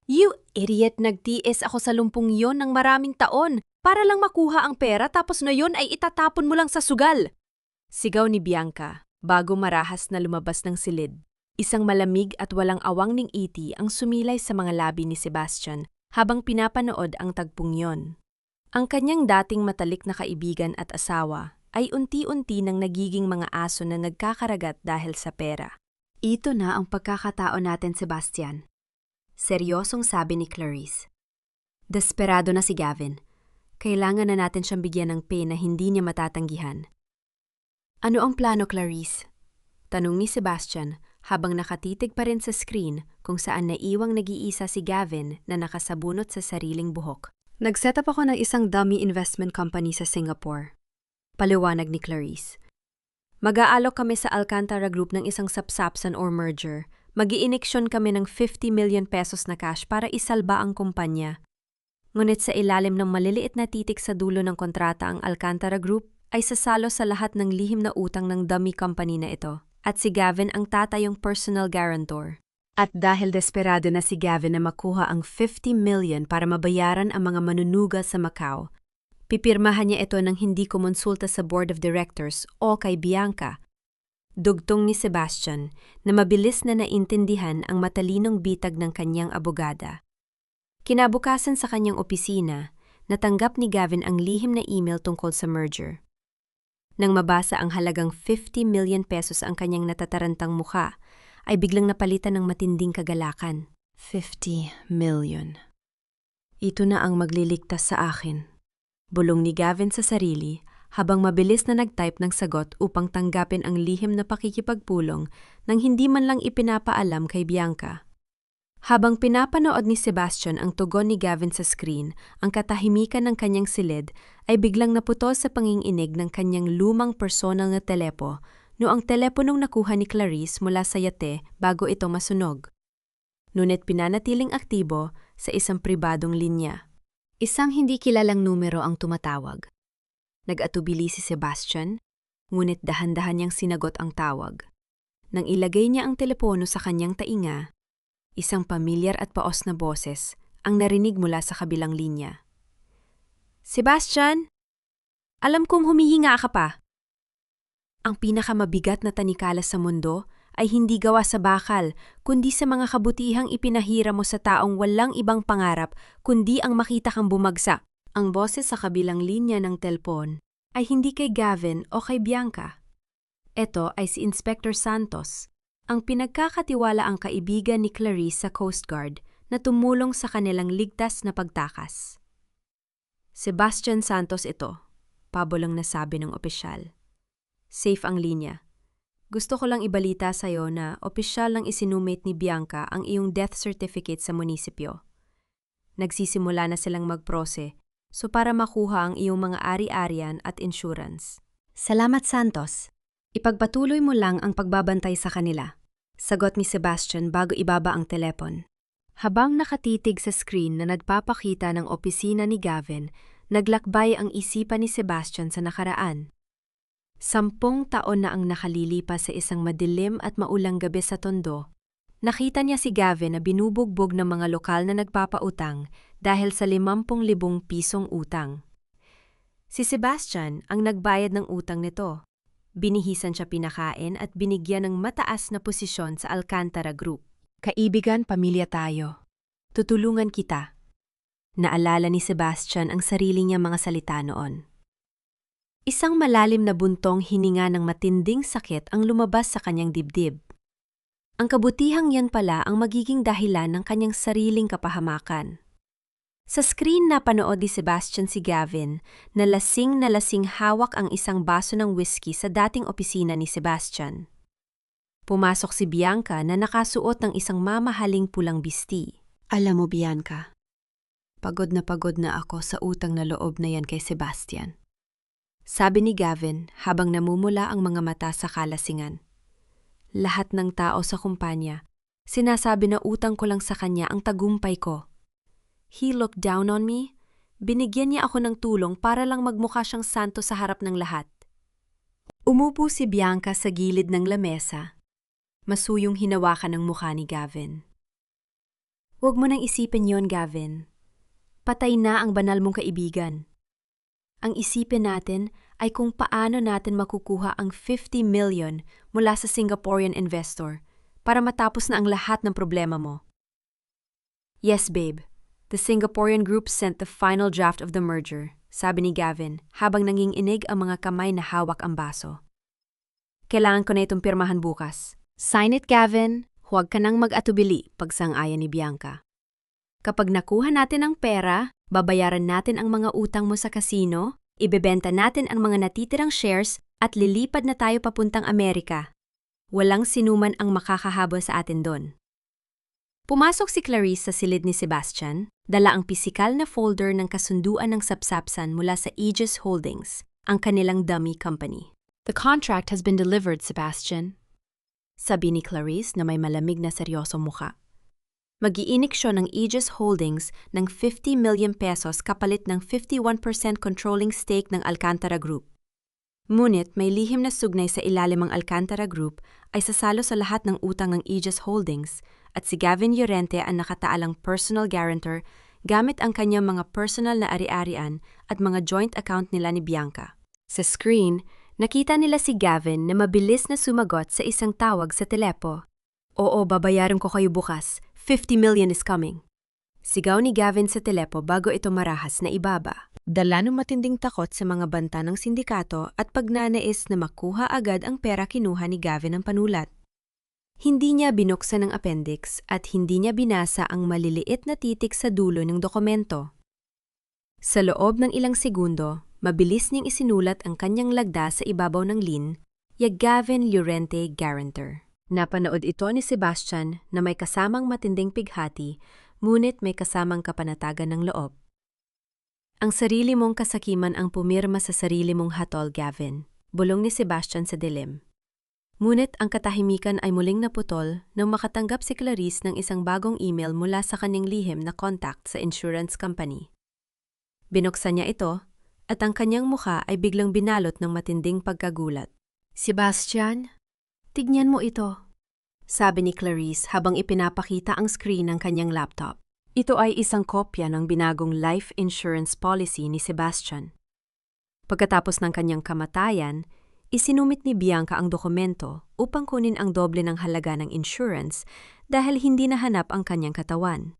You idiot! Nagtiis ako sa lumpong yon ng maraming taon para lang makuha ang pera tapos na yon ay itatapon mo lang sa sugal. Sigaw ni Bianca bago marahas na lumabas ng silid. Isang malamig at walang awang ning iti ang sumilay sa mga labi ni Sebastian habang pinapanood ang tagpong yon. Ang kanyang dating matalik na kaibigan at asawa ay unti-unti nang nagiging mga aso na nagkakaragat dahil sa pera. Ito na ang pagkakataon natin, Sebastian. Seryosong sabi ni Clarice. Desperado na si Gavin. Kailangan na natin siyang bigyan ng pay na hindi niya matatanggihan. Ano ang plano, Clarice? Tanong ni Sebastian habang nakatitig pa rin sa screen kung saan naiwang nag-iisa si Gavin na nakasabunot sa sariling buhok. Nag-set up ako ng isang dummy investment company sa Singapore. Paliwanag ni Clarice. Mag-aalok kami sa Alcantara Group ng isang sapsapsan or merger. Mag-iiniksyon kami ng 50 million pesos na cash para isalba ang kumpanya. Ngunit sa ilalim ng maliliit na titik sa dulo ng kontrata ang Alcantara Group ay sasalo sa lahat ng lihim na utang ng dummy company na ito. At si Gavin ang tatayong personal guarantor. At dahil desperado na si Gavin na makuha ang 50 million para mabayaran ang mga manunuga sa Macau, pipirmahan niya ito nang hindi kumonsulta sa board of directors o kay Bianca. Dugtong ni Sebastian na mabilis na naintindihan ang matalinong bitag ng kanyang abogada. Kinabukasan sa kanyang opisina, natanggap ni Gavin ang lihim na email tungkol sa merger. Nang mabasa ang halagang 50 million pesos ang kanyang natatarantang mukha, ay biglang napalitan ng matinding kagalakan. 50 million. Ito na ang magliligtas sa akin. Bulong ni Gavin sa sarili habang mabilis na nag-type ng sagot upang tanggapin ang lihim na pakikipagpulong nang hindi man lang ipinapaalam kay Bianca. Habang pinapanood ni Sebastian ang tugon ni Gavin sa screen, ang katahimikan ng kanyang silid ay biglang naputol sa panginginig ng kanyang lumang personal na telepo no ang teleponong nakuha ni Clarice mula sa yate bago ito masunog. Ngunit pinanatiling aktibo sa isang pribadong linya. Isang hindi kilalang numero ang tumatawag. Nag-atubili si Sebastian, ngunit dahan-dahan niyang sinagot ang tawag. Nang ilagay niya ang telepono sa kanyang tainga, isang pamilyar at paos na boses ang narinig mula sa kabilang linya. Sebastian, alam kong humihinga ka pa. Ang pinakamabigat na tanikala sa mundo ay hindi gawa sa bakal, kundi sa mga kabutihang ipinahira mo sa taong walang ibang pangarap kundi ang makita kang bumagsak. Ang boses sa kabilang linya ng telpon ay hindi kay Gavin o kay Bianca. Ito ay si Inspector Santos, ang pinagkakatiwala ang kaibigan ni Clarice sa Coast Guard na tumulong sa kanilang ligtas na pagtakas. Sebastian Santos ito, pabulang nasabi ng opisyal. Safe ang linya. Gusto ko lang ibalita sa'yo na opisyal lang isinumate ni Bianca ang iyong death certificate sa munisipyo. Nagsisimula na silang magprose, so para makuha ang iyong mga ari-arian at insurance. Salamat, Santos. Ipagpatuloy mo lang ang pagbabantay sa kanila. Sagot ni Sebastian bago ibaba ang telepon. Habang nakatitig sa screen na nagpapakita ng opisina ni Gavin, naglakbay ang isipan ni Sebastian sa nakaraan. 10 taon na ang nakalilipas sa isang madilim at maulang gabi sa Tondo. Nakita niya si Gavin na binubugbog ng mga lokal na nagpapautang dahil sa 50,000 pisong utang. Si Sebastian ang nagbayad ng utang nito. Binihisan siya pinakain at binigyan ng mataas na posisyon sa Alcantara Group. Kaibigan, pamilya tayo. Tutulungan kita. Naalala ni Sebastian ang sarili niya mga salita noon. Isang malalim na buntong hininga ng matinding sakit ang lumabas sa kanyang dibdib. Ang kabutihang yan pala ang magiging dahilan ng kanyang sariling kapahamakan. Sa screen napanood ni Sebastian si Gavin na lasing hawak ang isang baso ng whiskey sa dating opisina ni Sebastian. Pumasok si Bianca na nakasuot ng isang mamahaling pulang bisti. Alam mo, Bianca, pagod na ako sa utang na loob na yan kay Sebastian. Sabi ni Gavin habang namumula ang mga mata sa kalasingan. Lahat ng tao sa kumpanya, sinasabi na utang ko lang sa kanya ang tagumpay ko. He looked down on me. Binigyan niya ako ng tulong para lang magmukha siyang santo sa harap ng lahat. Umupo si Bianca sa gilid ng lamesa. Masuyong hinawakan ang mukha ni Gavin. Huwag mo nang isipin yon, Gavin. Patay na ang banal mong kaibigan. Ang isipin natin ay kung paano natin makukuha ang 50 million mula sa Singaporean investor para matapos na ang lahat ng problema mo. Yes, babe. The Singaporean group sent the final draft of the merger, sabi ni Gavin habang nanginginig ang mga kamay na hawak ang baso. Kailangan ko na itong pirmahan bukas. Sign it, Gavin. Huwag ka nang mag-atubili, pagsang-ayan ni Bianca. Kapag nakuha natin ang pera, babayaran natin ang mga utang mo sa kasino, ibebenta natin ang mga natitirang shares at lilipad na tayo papuntang Amerika. Walang sinuman ang makakahabol sa atin doon. Pumasok si Clarice sa silid ni Sebastian, dala ang pisikal na folder ng kasunduan ng sapsapsan mula sa Aegis Holdings, ang kanilang dummy company. The contract has been delivered, Sebastian. Sabi ni Clarice na may malamig na seryosong mukha. Mag-iinik siya ng Aegis Holdings ng 50 million pesos kapalit ng 51% controlling stake ng Alcantara Group. Ngunit may lihim na sugnay sa ilalim ang Alcantara Group ay sasalo sa lahat ng utang ng Aegis Holdings at si Gavin Llorente ang nakataalang personal guarantor gamit ang kanyang mga personal na ari-arian at mga joint account nila ni Bianca. Sa screen, nakita nila si Gavin na mabilis na sumagot sa isang tawag sa telepo. Oo, babayaran ko kayo bukas. 50 million is coming. Sigaw ni Gavin sa telepo bago ito marahas na ibaba. Dala ng matinding takot sa mga banta ng sindikato at pagnanais na makuha agad ang pera kinuha ni Gavin ang panulat. Hindi niya binuksan ang appendix at hindi niya binasa ang maliliit na titik sa dulo ng dokumento. Sa loob ng ilang segundo, mabilis niyang isinulat ang kanyang lagda sa ibabaw ng lin, Gavin Llorente Guarantor. Napanood ito ni Sebastian na may kasamang matinding pighati, ngunit may kasamang kapanatagan ng loob. Ang sarili mong kasakiman ang pumirma sa sarili mong hatol, Gavin, bulong ni Sebastian sa dilim. Ngunit ang katahimikan ay muling naputol nang makatanggap si Clarice ng isang bagong email mula sa kanyang lihim na contact sa insurance company. Binuksan niya ito at ang kanyang mukha ay biglang binalot ng matinding pagkagulat. Sebastian, tignan mo ito, sabi ni Clarice habang ipinapakita ang screen ng kanyang laptop. Ito ay isang kopya ng binagong life insurance policy ni Sebastian. Pagkatapos ng kanyang kamatayan, isinumit ni Bianca ang dokumento upang kunin ang doble ng halaga ng insurance dahil hindi nahanap ang kanyang katawan.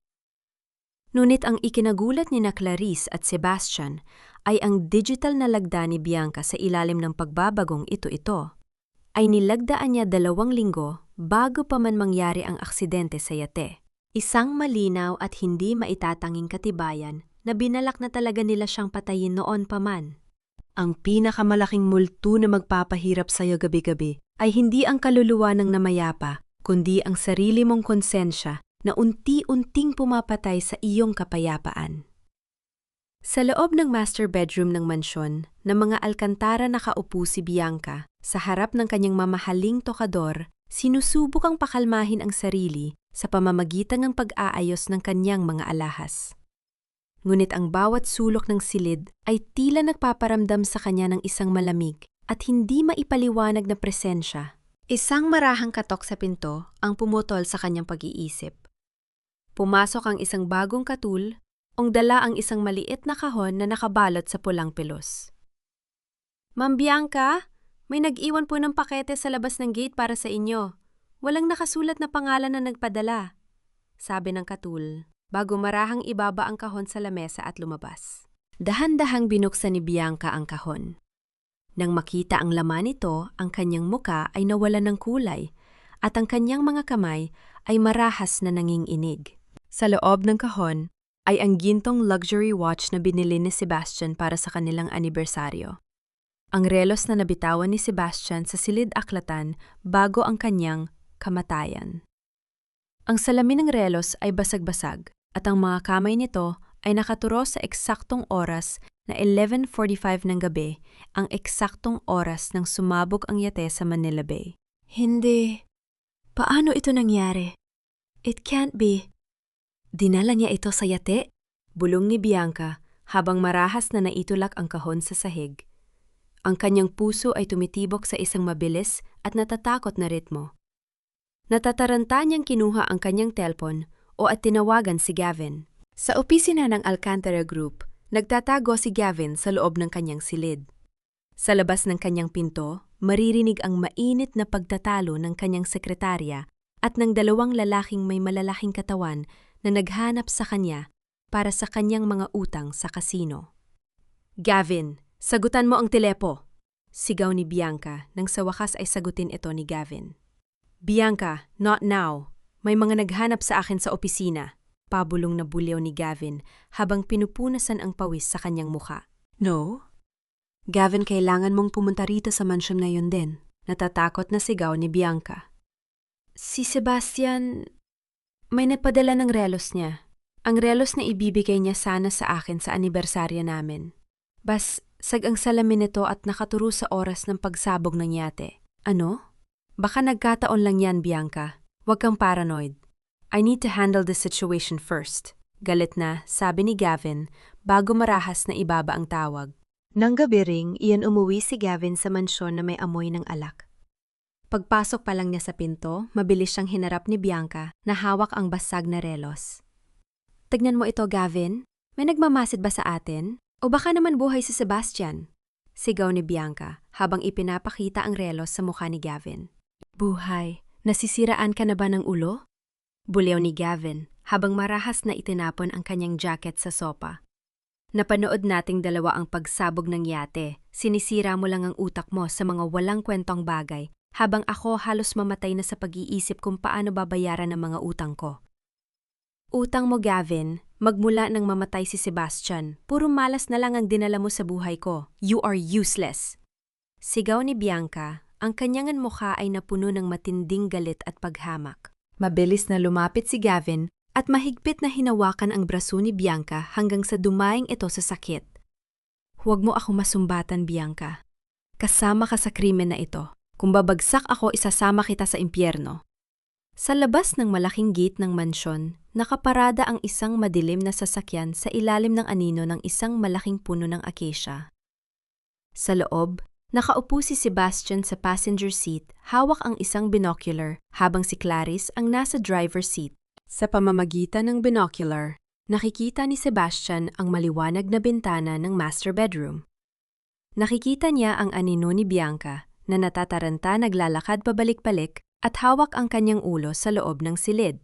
Ngunit ang ikinagulat ni na Clarice at Sebastian ay ang digital na lagda ni Bianca sa ilalim ng pagbabagong ito ay nilagdaan niya 2 linggo bago pa man mangyari ang aksidente sa yate. Isang malinaw at hindi maitatanging katibayan na binalak na talaga nila siyang patayin noon pa man. Ang pinakamalaking multo na magpapahirap sa'yo gabi-gabi ay hindi ang kaluluwa ng namayapa, kundi ang sarili mong konsensya na unti-unting pumapatay sa iyong kapayapaan. Sa loob ng master bedroom ng mansyon, na mga Alcantara nakaupo si Bianca, sa harap ng kanyang mamahaling tokador, sinusubukang pakalmahin ang sarili sa pamamagitan ng pag-aayos ng kanyang mga alahas. Ngunit ang bawat sulok ng silid ay tila nagpaparamdam sa kanya ng isang malamig at hindi maipaliwanag na presensya. Isang marahang katok sa pinto ang pumutol sa kanyang pag-iisip. Pumasok ang isang bagong katul, dala ang isang maliit na kahon na nakabalot sa pulang pelos. Ma'am Bianca, may nag-iwan po ng pakete sa labas ng gate para sa inyo. Walang nakasulat na pangalan na nagpadala, sabi ng katul, bago marahang ibaba ang kahon sa lamesa at lumabas. Dahan-dahang binuksan ni Bianca ang kahon. Nang makita ang laman nito, ang kanyang muka ay nawalan ng kulay at ang kanyang mga kamay ay marahas na nanginginig. Sa loob ng kahon ay ang gintong luxury watch na binili ni Sebastian para sa kanilang anibersaryo. Ang relos na nabitawan ni Sebastian sa silid-aklatan bago ang kanyang kamatayan. Ang salamin ng relos ay basag-basag at ang mga kamay nito ay nakaturo sa eksaktong oras na 11:45 ng gabi, ang eksaktong oras ng sumabog ang yate sa Manila Bay. Hindi. Paano ito nangyari? It can't be. Dinala niya ito sa yate? Bulong ni Bianca habang marahas na naitulak ang kahon sa sahig. Ang kanyang puso ay tumitibok sa isang mabilis at natatakot na ritmo. Natataranta niyang kinuha ang kanyang telpon at tinawagan si Gavin. Sa opisina ng Alcantara Group, nagtatago si Gavin sa loob ng kanyang silid. Sa labas ng kanyang pinto, maririnig ang mainit na pagtatalo ng kanyang sekretarya at ng 2 lalaking may malalaking katawan na naghanap sa kanya para sa kanyang mga utang sa kasino. Gavin, sagutan mo ang telepo! Sigaw ni Bianca nang sa wakas ay sagutin ito ni Gavin. Bianca, not now. May mga naghanap sa akin sa opisina. Pabulong na bulyaw ni Gavin habang pinupunasan ang pawis sa kanyang muka. No? Gavin, kailangan mong pumunta rito sa mansyon ngayon din. Natatakot na sigaw ni Bianca. Si Sebastian, may nagpadala ng relos niya. Ang relos na ibibigay niya sana sa akin sa anibersaryo namin. Sag ang salamin nito at nakaturo sa oras ng pagsabog ng yate. Ano? Baka nagkataon lang yan, Bianca. Huwag kang paranoid. I need to handle this situation first. Galit na, sabi ni Gavin, bago marahas na ibaba ang tawag. Nang gabi ring, iyan umuwi si Gavin sa mansyon na may amoy ng alak. Pagpasok pa lang niya sa pinto, mabilis siyang hinarap ni Bianca na hawak ang basag na relos. Tignan mo ito, Gavin. May nagmamasid ba sa atin? O baka naman buhay si Sebastian? Sigaw ni Bianca habang ipinapakita ang relos sa mukha ni Gavin. Buhay, nasisiraan ka na ba ng ulo? Bulyaw ni Gavin habang marahas na itinapon ang kanyang jacket sa sopa. Napanood nating dalawa ang pagsabog ng yate. Sinisira mo lang ang utak mo sa mga walang kwentong bagay habang ako halos mamatay na sa pag-iisip kung paano babayaran ang mga utang ko. Utang mo, Gavin. Magmula nang mamatay si Sebastian, puro malas na lang ang dinala mo sa buhay ko. You are useless. Sigaw ni Bianca, ang kanyangan mukha ay napuno ng matinding galit at paghamak. Mabilis na lumapit si Gavin at mahigpit na hinawakan ang braso ni Bianca hanggang sa dumaing ito sa sakit. Huwag mo ako masumbatan, Bianca. Kasama ka sa krimen na ito. Kung babagsak ako, isasama kita sa impyerno. Sa labas ng malaking gate ng mansyon, nakaparada ang isang madilim na sasakyan sa ilalim ng anino ng isang malaking puno ng acacia. Sa loob, nakaupo si Sebastian sa passenger seat, hawak ang isang binocular, habang si Clarice ang nasa driver's seat. Sa pamamagitan ng binocular, nakikita ni Sebastian ang maliwanag na bintana ng master bedroom. Nakikita niya ang anino ni Bianca na natataranta naglalakad pabalik-balik at hawak ang kanyang ulo sa loob ng silid.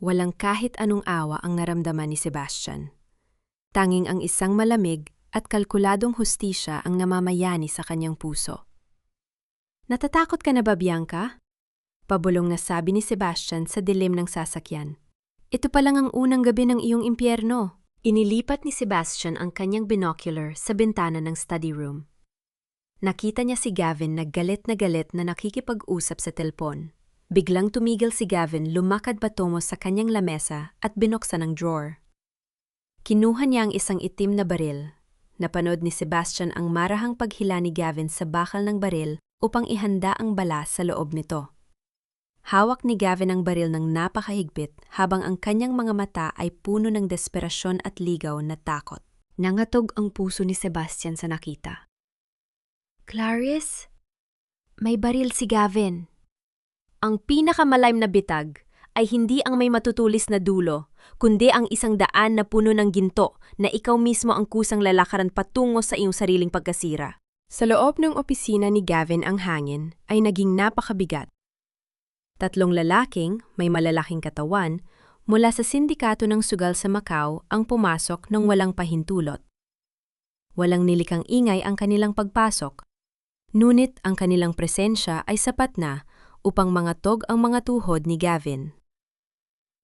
Walang kahit anong awa ang naramdaman ni Sebastian. Tanging ang isang malamig at kalkuladong hustisya ang namamayani sa kanyang puso. Natatakot ka na ba, Bianca? Pabulong na sabi ni Sebastian sa dilim ng sasakyan. Ito pa lang ang unang gabi ng iyong impyerno. Inilipat ni Sebastian ang kanyang binocular sa bintana ng study room. Nakita niya si Gavin na galit na nakikipag-usap sa telpon. Biglang tumigil si Gavin, lumakad patungo sa kanyang lamesa at binuksan ang drawer. Kinuha niya ang isang itim na baril. Napanood ni Sebastian ang marahang paghila ni Gavin sa bakal ng baril upang ihanda ang bala sa loob nito. Hawak ni Gavin ang baril ng napakahigpit habang ang kanyang mga mata ay puno ng desperasyon at ligaw na takot. Nangatog ang puso ni Sebastian sa nakita. Clarice? May baril si Gavin. Ang pinakamalalim na bitag ay hindi ang may matutulis na dulo, kundi ang 100 na puno ng ginto na ikaw mismo ang kusang lalakaran patungo sa iyong sariling pagkasira. Sa loob ng opisina ni Gavin ang hangin ay naging napakabigat. 3 lalaking may malalaking katawan mula sa sindikato ng sugal sa Macau ang pumasok nang walang pahintulot. Walang nilikang ingay ang kanilang pagpasok. Ngunit ang kanilang presensya ay sapat na upang mangatog ang mga tuhod ni Gavin.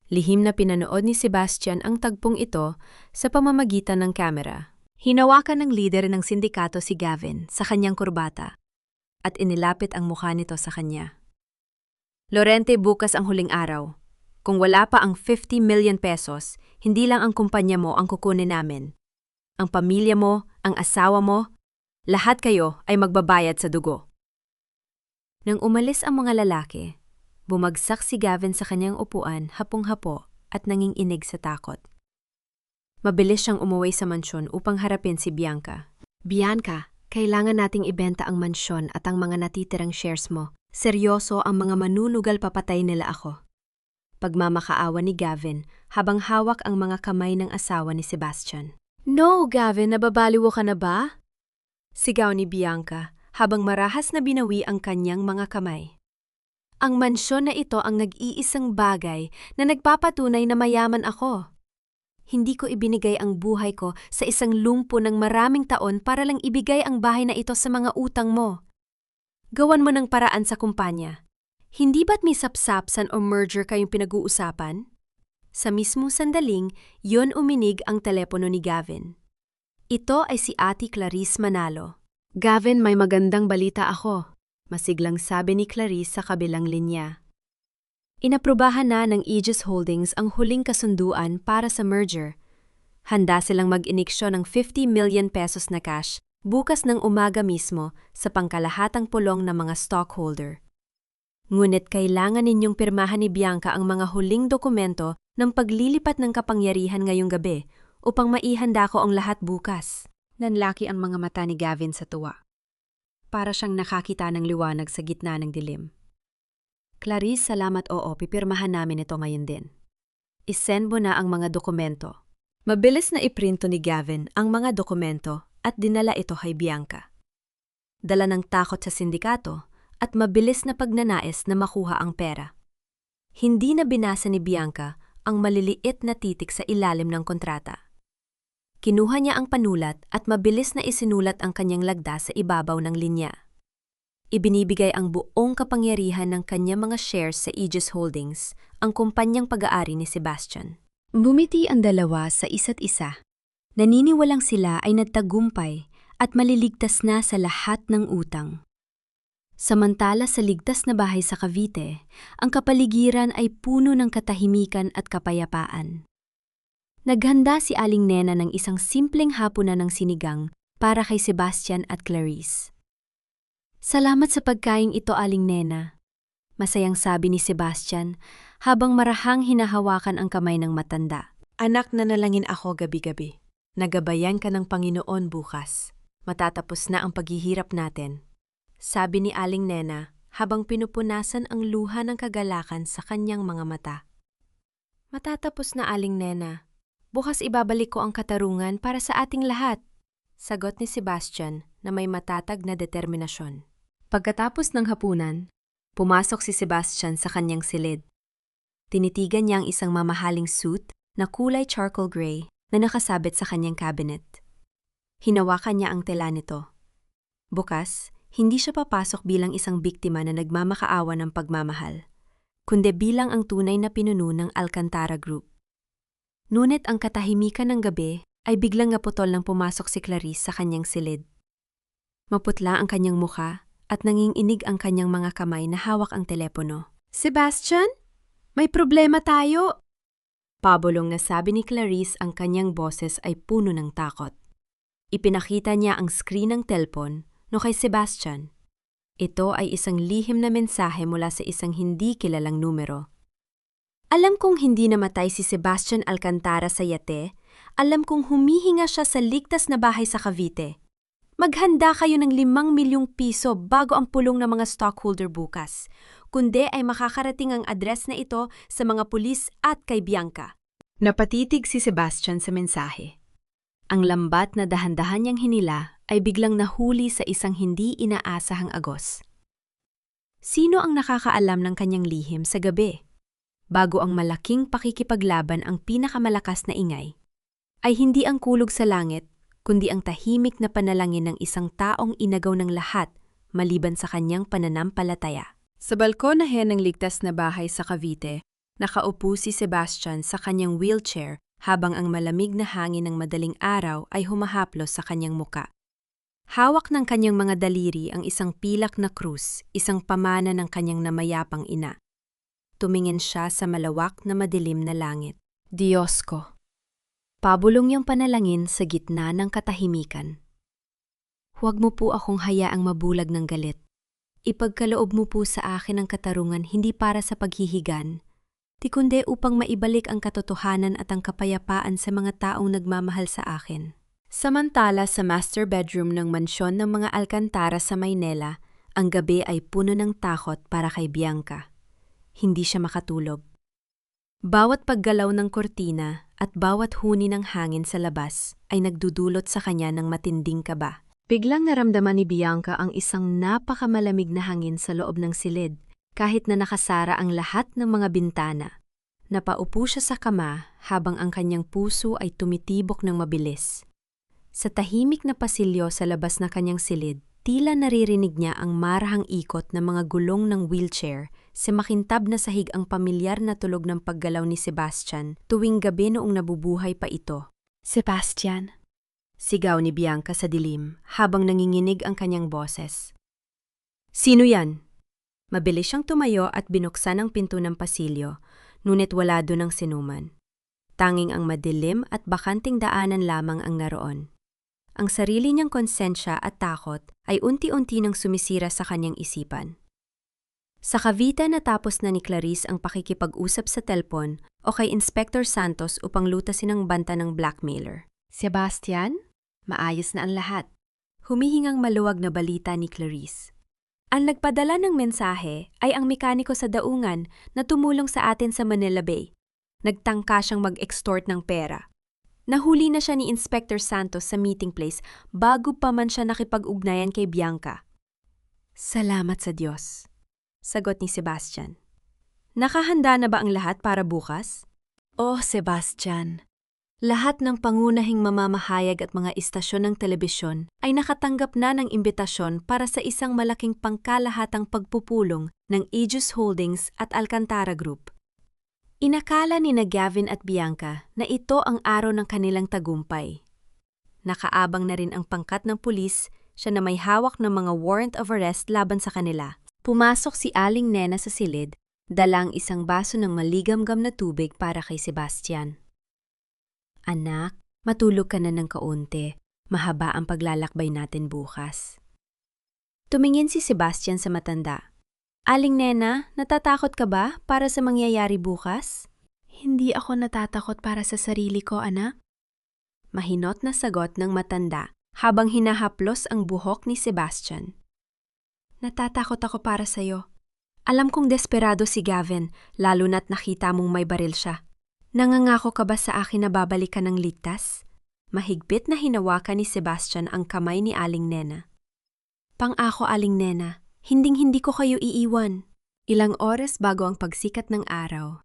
Lihim na pinanood ni Sebastian ang tagpong ito sa pamamagitan ng kamera. Hinawakan ng lider ng sindikato si Gavin sa kanyang kurbata at inilapit ang mukha nito sa kanya. Lorente, bukas ang huling araw. Kung wala pa ang 50 million pesos, hindi lang ang kumpanya mo ang kukunin namin. Ang pamilya mo, ang asawa mo, lahat kayo ay magbabayad sa dugo. Nang umalis ang mga lalaki, bumagsak si Gavin sa kanyang upuan hapong-hapo at nanginginig sa takot. Mabilis siyang umuwi sa mansyon upang harapin si Bianca. Bianca, kailangan nating ibenta ang mansyon at ang mga natitirang shares mo. Seryoso ang mga manunugal papatay nila ako. Pagmamakaawa ni Gavin habang hawak ang mga kamay ng asawa ni Sebastian. No, Gavin, nababaliw ka na ba? Sigaw ni Bianca habang marahas na binawi ang kanyang mga kamay. Ang mansyon na ito ang nag-iisang bagay na nagpapatunay na mayaman ako. Hindi ko ibinigay ang buhay ko sa isang lumpo ng maraming taon para lang ibigay ang bahay na ito sa mga utang mo. Gawan mo ng paraan sa kumpanya. Hindi ba't may sapsapsan o merger kayong pinag-uusapan? Sa mismong sandaling, yon uminig ang telepono ni Gavin. Ito ay si Ate Clarice Manalo. Gavin, may magandang balita ako, masiglang sabi ni Clarice sa kabilang linya. Inaprubahan na ng Aegis Holdings ang huling kasunduan para sa merger. Handa silang mag-iniksyon ng 50 million pesos na cash bukas ng umaga mismo sa pangkalahatang pulong ng mga stockholder. Ngunit kailangan ninyong pirmahan ni Bianca ang mga huling dokumento ng paglilipat ng kapangyarihan ngayong gabi upang maihanda ko ang lahat bukas. Nanlaki ang mga mata ni Gavin sa tuwa. Para siyang nakakita ng liwanag sa gitna ng dilim. Clarice, salamat, oo, pipirmahan namin ito ngayon din. Isend mo na ang mga dokumento. Mabilis na iprinto ni Gavin ang mga dokumento at dinala ito kay Bianca. Dala ng takot sa sindikato at mabilis na pagnanais na makuha ang pera. Hindi na binasa ni Bianca ang maliliit na titik sa ilalim ng kontrata. Kinuha niya ang panulat at mabilis na isinulat ang kanyang lagda sa ibabaw ng linya. Ibinibigay ang buong kapangyarihan ng kanyang mga shares sa Aegis Holdings, ang kumpanyang pag-aari ni Sebastian. Bumiti ang dalawa sa isa't isa. Naniniwalang sila ay nagtagumpay at maliligtas na sa lahat ng utang. Samantala sa ligtas na bahay sa Cavite, ang kapaligiran ay puno ng katahimikan at kapayapaan. Naghanda si Aling Nena ng isang simpleng hapunan ng sinigang para kay Sebastian at Clarice. Salamat sa pagkaing ito, Aling Nena, masayang sabi ni Sebastian habang marahang hinahawakan ang kamay ng matanda. Anak, nanalangin ako gabi-gabi. Nagabayan ka ng Panginoon bukas. Matatapos na ang paghihirap natin. Sabi ni Aling Nena habang pinupunasan ang luha ng kagalakan sa kanyang mga mata. Matatapos na, Aling Nena. Bukas ibabalik ko ang katarungan para sa ating lahat, sagot ni Sebastian na may matatag na determinasyon. Pagkatapos ng hapunan, pumasok si Sebastian sa kanyang silid. Tinitigan niya ang isang mamahaling suit na kulay charcoal gray na nakasabit sa kanyang cabinet. Hinawakan niya ang tela nito. Bukas, hindi siya papasok bilang isang biktima na nagmamakaawa ng pagmamahal, kundi bilang ang tunay na pinuno ng Alcantara Group. Ngunit ang katahimikan ng gabi ay biglang naputol nang pumasok si Clarice sa kanyang silid. Maputla ang kanyang mukha at nanginginig ang kanyang mga kamay na hawak ang telepono. Sebastian, may problema tayo! Pabulong na sabi ni Clarice, ang kanyang boses ay puno ng takot. Ipinakita niya ang screen ng telpon no kay Sebastian. Ito ay isang lihim na mensahe mula sa isang hindi kilalang numero. Alam kong hindi namatay si Sebastian Alcantara sa yate. Alam kong humihinga siya sa ligtas na bahay sa Cavite. Maghanda kayo ng 5 milyong piso bago ang pulong ng mga stockholder bukas. Kundi ay makakarating ang address na ito sa mga pulis at kay Bianca. Napatitig si Sebastian sa mensahe. Ang lambat na dahan-dahan niyang hinila ay biglang nahuli sa isang hindi inaasahang agos. Sino ang nakakaalam ng kanyang lihim sa gabi? Bago ang malaking pakikipaglaban ang pinakamalakas na ingay, ay hindi ang kulog sa langit, kundi ang tahimik na panalangin ng isang taong inagaw ng lahat maliban sa kanyang pananampalataya. Sa balkonahe ng ligtas na bahay sa Cavite, nakaupo si Sebastian sa kanyang wheelchair habang ang malamig na hangin ng madaling araw ay humahaplos sa kanyang muka. Hawak ng kanyang mga daliri ang isang pilak na krus, isang pamana ng kanyang namayapang ina. Tumingin siya sa malawak na madilim na langit. Diyos ko. Pabulong yung panalangin sa gitna ng katahimikan. Huwag mo po akong hayaang mabulag ng galit. Ipagkaloob mo po sa akin ang katarungan hindi para sa paghihigan, kundi upang maibalik ang katotohanan at ang kapayapaan sa mga taong nagmamahal sa akin. Samantala sa master bedroom ng mansyon ng mga Alcantara sa Maynila, ang gabi ay puno ng takot para kay Bianca. Hindi siya makatulog. Bawat paggalaw ng kortina at bawat huni ng hangin sa labas ay nagdudulot sa kanya ng matinding kaba. Biglang naramdaman ni Bianca ang isang napakamalamig na hangin sa loob ng silid kahit na nakasara ang lahat ng mga bintana. Napaupo siya sa kama habang ang kanyang puso ay tumitibok ng mabilis. Sa tahimik na pasilyo sa labas na kanyang silid, tila naririnig niya ang marahang ikot ng mga gulong ng wheelchair, si makintab na sahig ang pamilyar na tulog ng paggalaw ni Sebastian tuwing gabi noong nabubuhay pa ito. "Sebastian!" Sigaw ni Bianca sa dilim habang nanginginig ang kanyang boses. "Sino yan?" Mabilis siyang tumayo at binuksan ang pinto ng pasilyo, ngunit wala doon ang sinuman. Tanging ang madilim at bakanting daanan lamang ang naroon. Ang sarili niyang konsensya at takot ay unti-unti nang sumisira sa kanyang isipan. Sa Cavite natapos na ni Clarice ang pakikipag-usap sa telpon o kay Inspector Santos upang lutasin ang banta ng blackmailer. "Sebastian, maayos na ang lahat." Humihingang maluwag na balita ni Clarice. Ang nagpadala ng mensahe ay ang mekaniko sa daungan na tumulong sa atin sa Manila Bay. Nagtangka siyang mag-extort ng pera. Nahuli na siya ni Inspector Santos sa meeting place bago pa man siya nakipag-ugnayan kay Bianca. "Salamat sa Diyos," sagot ni Sebastian. "Nakahanda na ba ang lahat para bukas?" "Oh, Sebastian, lahat ng pangunahing mamamahayag at mga istasyon ng telebisyon ay nakatanggap na ng imbitasyon para sa isang malaking pangkalahatang pagpupulong ng Aegis Holdings at Alcantara Group." Inakala ni Gavin at Bianca na ito ang araw ng kanilang tagumpay. Nakaabang na rin ang pangkat ng pulis, siya na may hawak ng mga warrant of arrest laban sa kanila. Pumasok si Aling Nena sa silid, dalang isang baso ng maligamgam na tubig para kay Sebastian. "Anak, matulog ka na ng kaunti. Mahaba ang paglalakbay natin bukas." Tumingin si Sebastian sa matanda. "Aling Nena, natatakot ka ba para sa mangyayari bukas?" "Hindi ako natatakot para sa sarili ko, anak." Mahinot na sagot ng matanda habang hinahaplos ang buhok ni Sebastian. "Natatakot ako para sa'yo. Alam kong desperado si Gavin, lalo na't nakita mong may baril siya. Nangangako ka ba sa akin na babalik ka ng ligtas?" Mahigpit na hinawakan ni Sebastian ang kamay ni Aling Nena. "Pang-ako, Aling Nena. Hinding-hindi ko kayo iiwan." Ilang oras bago ang pagsikat ng araw.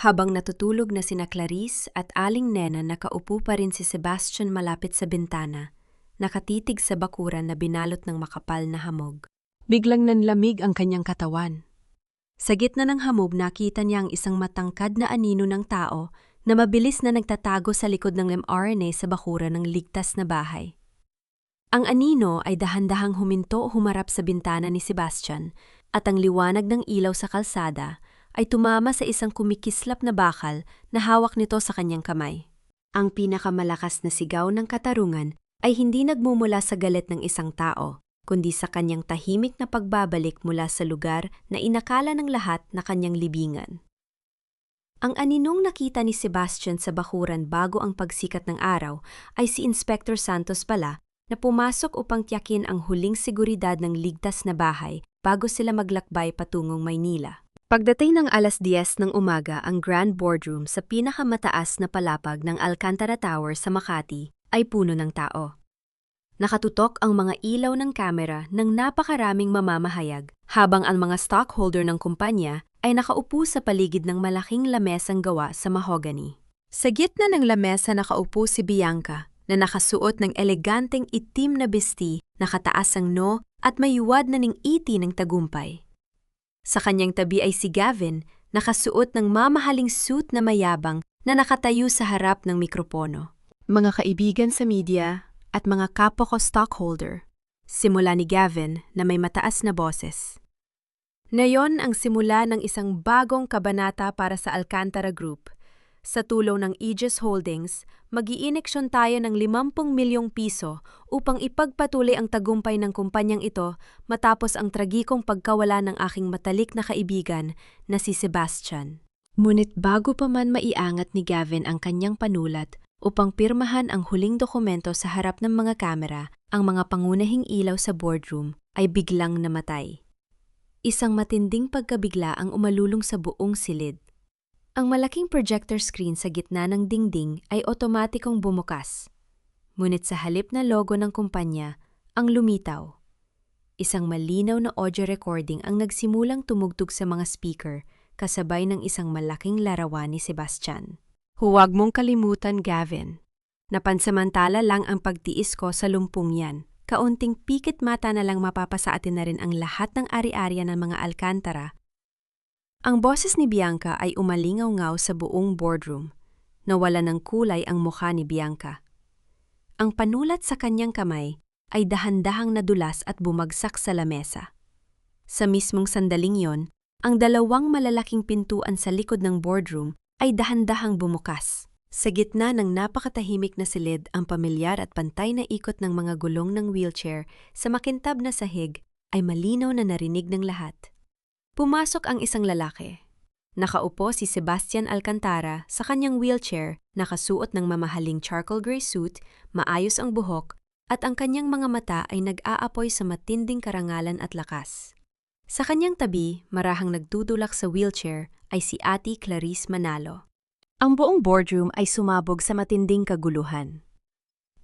Habang natutulog na sina Clarice at Aling Nena, nakaupo pa rin si Sebastian malapit sa bintana, nakatitig sa bakuran na binalot ng makapal na hamog. Biglang nanlamig ang kanyang katawan. Sa gitna ng hamog nakita niya ang isang matangkad na anino ng tao na mabilis na nagtatago sa likod ng mRNA sa bakuran ng ligtas na bahay. Ang anino ay dahan-dahang huminto humarap sa bintana ni Sebastian at ang liwanag ng ilaw sa kalsada ay tumama sa isang kumikislap na bakal na hawak nito sa kanyang kamay. Ang pinakamalakas na sigaw ng katarungan ay hindi nagmumula sa galit ng isang tao, kundi sa kanyang tahimik na pagbabalik mula sa lugar na inakala ng lahat na kanyang libingan. Ang aninong nakita ni Sebastian sa bakuran bago ang pagsikat ng araw ay si Inspector Santos pala, na pumasok upang tiyakin ang huling seguridad ng ligtas na bahay bago sila maglakbay patungong Maynila. Pagdating ng 10:00 ng umaga, ang Grand Boardroom sa pinakamataas na palapag ng Alcantara Tower sa Makati ay puno ng tao. Nakatutok ang mga ilaw ng kamera ng napakaraming mamamahayag, habang ang mga stockholder ng kumpanya ay nakaupo sa paligid ng malaking lamesang gawa sa mahogany. Sa gitna ng lamesa nakaupo si Bianca, na nakasuot ng eleganteng itim na besti, nakataas ang no at may yuwad na iti ng tagumpay. Sa kanyang tabi ay si Gavin, nakasuot ng mamahaling suit na mayabang na nakatayo sa harap ng mikropono. "Mga kaibigan sa media at mga kapwa ko stockholder," simula ni Gavin na may mataas na boses. "Ngayon ang simula ng isang bagong kabanata para sa Alcantara Group. Sa tulong ng Aegis Holdings, mag-iineksyon tayo ng 50 milyong piso upang ipagpatuloy ang tagumpay ng kumpanyang ito matapos ang tragikong pagkawala ng aking matalik na kaibigan na si Sebastian." Ngunit bago pa man maiangat ni Gavin ang kanyang panulat upang pirmahan ang huling dokumento sa harap ng mga kamera, ang mga pangunahing ilaw sa boardroom ay biglang namatay. Isang matinding pagkabigla ang umalulong sa buong silid. Ang malaking projector screen sa gitna ng dingding ay otomatikong bumukas. Ngunit sa halip na logo ng kumpanya, ang lumitaw. Isang malinaw na audio recording ang nagsimulang tumugtog sa mga speaker, kasabay ng isang malaking larawan ni Sebastian. Huwag mong kalimutan, Gavin. Napansamantala lang ang pagtiis ko sa lumpong yan. Kaunting pikit mata na lang mapapasa atin na rin ang lahat ng ari-arya ng mga Alcantara. Ang boses ni Bianca ay umalingaw-ngaw sa buong boardroom. Nawala ng kulay ang mukha ni Bianca. Ang panulat sa kanyang kamay ay dahan-dahang nadulas at bumagsak sa lamesa. Sa mismong sandaling yon, ang dalawang malalaking pintuan sa likod ng boardroom ay dahan-dahang bumukas. Sa gitna ng napakatahimik na silid ang pamilyar at pantay na ikot ng mga gulong ng wheelchair sa makintab na sahig ay malinaw na narinig ng lahat. Pumasok ang isang lalaki. Nakaupo si Sebastian Alcantara sa kanyang wheelchair, nakasuot ng mamahaling charcoal gray suit, maayos ang buhok, at ang kanyang mga mata ay nag-aapoy sa matinding karangalan at lakas. Sa kanyang tabi, marahang nagtutulak sa wheelchair, ay si Ate Clarice Manalo. Ang buong boardroom ay sumabog sa matinding kaguluhan.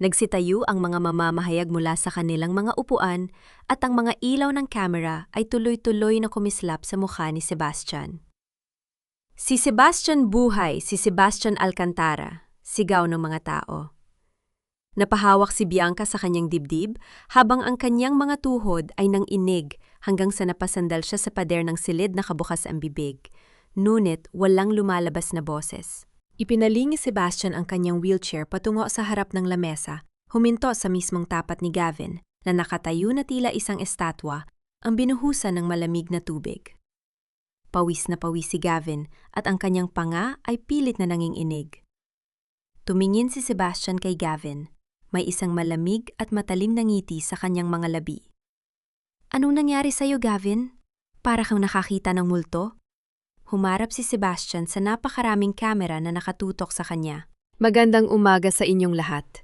Nagsitayo ang mga mamamahayag mula sa kanilang mga upuan at ang mga ilaw ng kamera ay tuloy-tuloy na kumislap sa mukha ni Sebastian. Si Sebastian buhay, si Sebastian Alcantara, sigaw ng mga tao. Napahawak si Bianca sa kanyang dibdib habang ang kanyang mga tuhod ay nanginig hanggang sa napasandal siya sa pader ng silid na kabukas ang bibig. Ngunit walang lumalabas na boses. Ipinaling ni Sebastian ang kanyang wheelchair patungo sa harap ng lamesa, huminto sa mismong tapat ni Gavin na nakatayo na tila isang estatwa, ang binuhusan ng malamig na tubig. Pawis na pawis si Gavin at ang kanyang panga ay pilit na nanginginig. Tumingin si Sebastian kay Gavin. May isang malamig at matalim na ngiti sa kanyang mga labi. Anong nangyari sa'yo, Gavin? Para kang nakakita ng multo? Humarap si Sebastian sa napakaraming kamera na nakatutok sa kanya. Magandang umaga sa inyong lahat.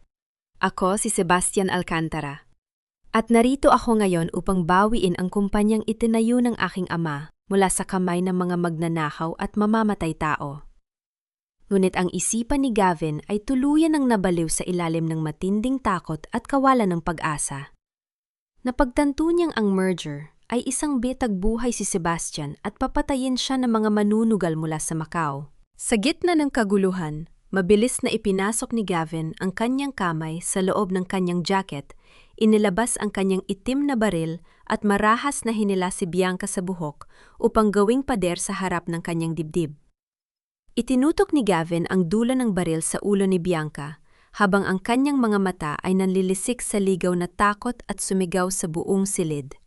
Ako si Sebastian Alcantara. At narito ako ngayon upang bawiin ang kumpanyang itinayo ng aking ama mula sa kamay ng mga magnanakaw at mamamatay tao. Ngunit ang isipan ni Gavin ay tuluyan ng nabaliw sa ilalim ng matinding takot at kawalan ng pag-asa. Napagtanto niyang ang merger ay isang betag buhay si Sebastian at papatayin siya ng mga manunugal mula sa Macau. Sa gitna ng kaguluhan, mabilis na ipinasok ni Gavin ang kanyang kamay sa loob ng kanyang jacket, inilabas ang kanyang itim na baril at marahas na hinila si Bianca sa buhok upang gawing pader sa harap ng kanyang dibdib. Itinutok ni Gavin ang dulo ng baril sa ulo ni Bianca habang ang kanyang mga mata ay nanlilisik sa ligaw na takot at sumigaw sa buong silid.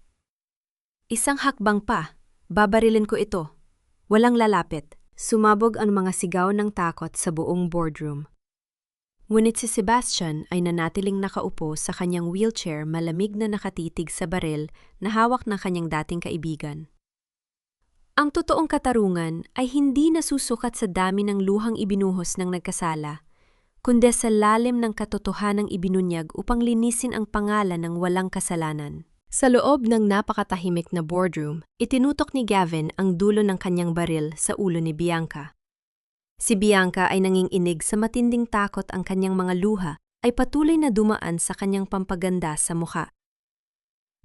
Isang hakbang pa, babarilin ko ito. Walang lalapit. Sumabog ang mga sigaw ng takot sa buong boardroom. Ngunit si Sebastian ay nanatiling nakaupo sa kanyang wheelchair, malamig na nakatitig sa baril na hawak ng kanyang dating kaibigan. Ang totoong katarungan ay hindi nasusukat sa dami ng luhang ibinuhos ng nagkasala, kundi sa lalim ng katotohanang ibinunyag upang linisin ang pangalan ng walang kasalanan. Sa loob ng napakatahimik na boardroom, itinutok ni Gavin ang dulo ng kanyang baril sa ulo ni Bianca. Si Bianca ay nanginginig sa matinding takot, ang kanyang mga luha ay patuloy na dumaan sa kanyang pampaganda sa mukha.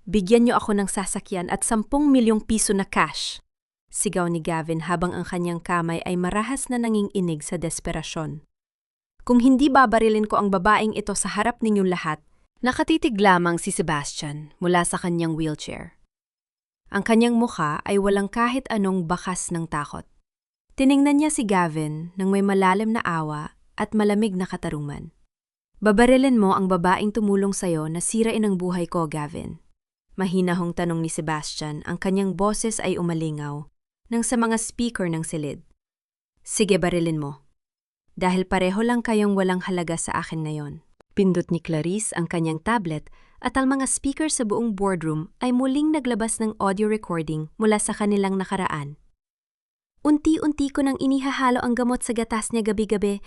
Bigyan niyo ako ng sasakyan at 10 milyong piso na cash, sigaw ni Gavin habang ang kanyang kamay ay marahas na nanginginig sa desperasyon. Kung hindi babarilin ko ang babaeng ito sa harap ninyong lahat, nakatitig lamang si Sebastian mula sa kanyang wheelchair. Ang kanyang mukha ay walang kahit anong bakas ng takot. Tiningnan niya si Gavin nang may malalim na awa at malamig na katarungan. Babarilin mo ang babaeng tumulong sa'yo na sirain ang buhay ko, Gavin. Mahinahong tanong ni Sebastian, ang kanyang boses ay umalingaw nang sa mga speaker ng silid. Sige, barilin mo. Dahil pareho lang kayong walang halaga sa akin ngayon. Pindot ni Clarice ang kanyang tablet at ang mga speaker sa buong boardroom ay muling naglabas ng audio recording mula sa kanilang nakaraan. Unti-unti ko nang inihahalo ang gamot sa gatas niya gabi-gabi.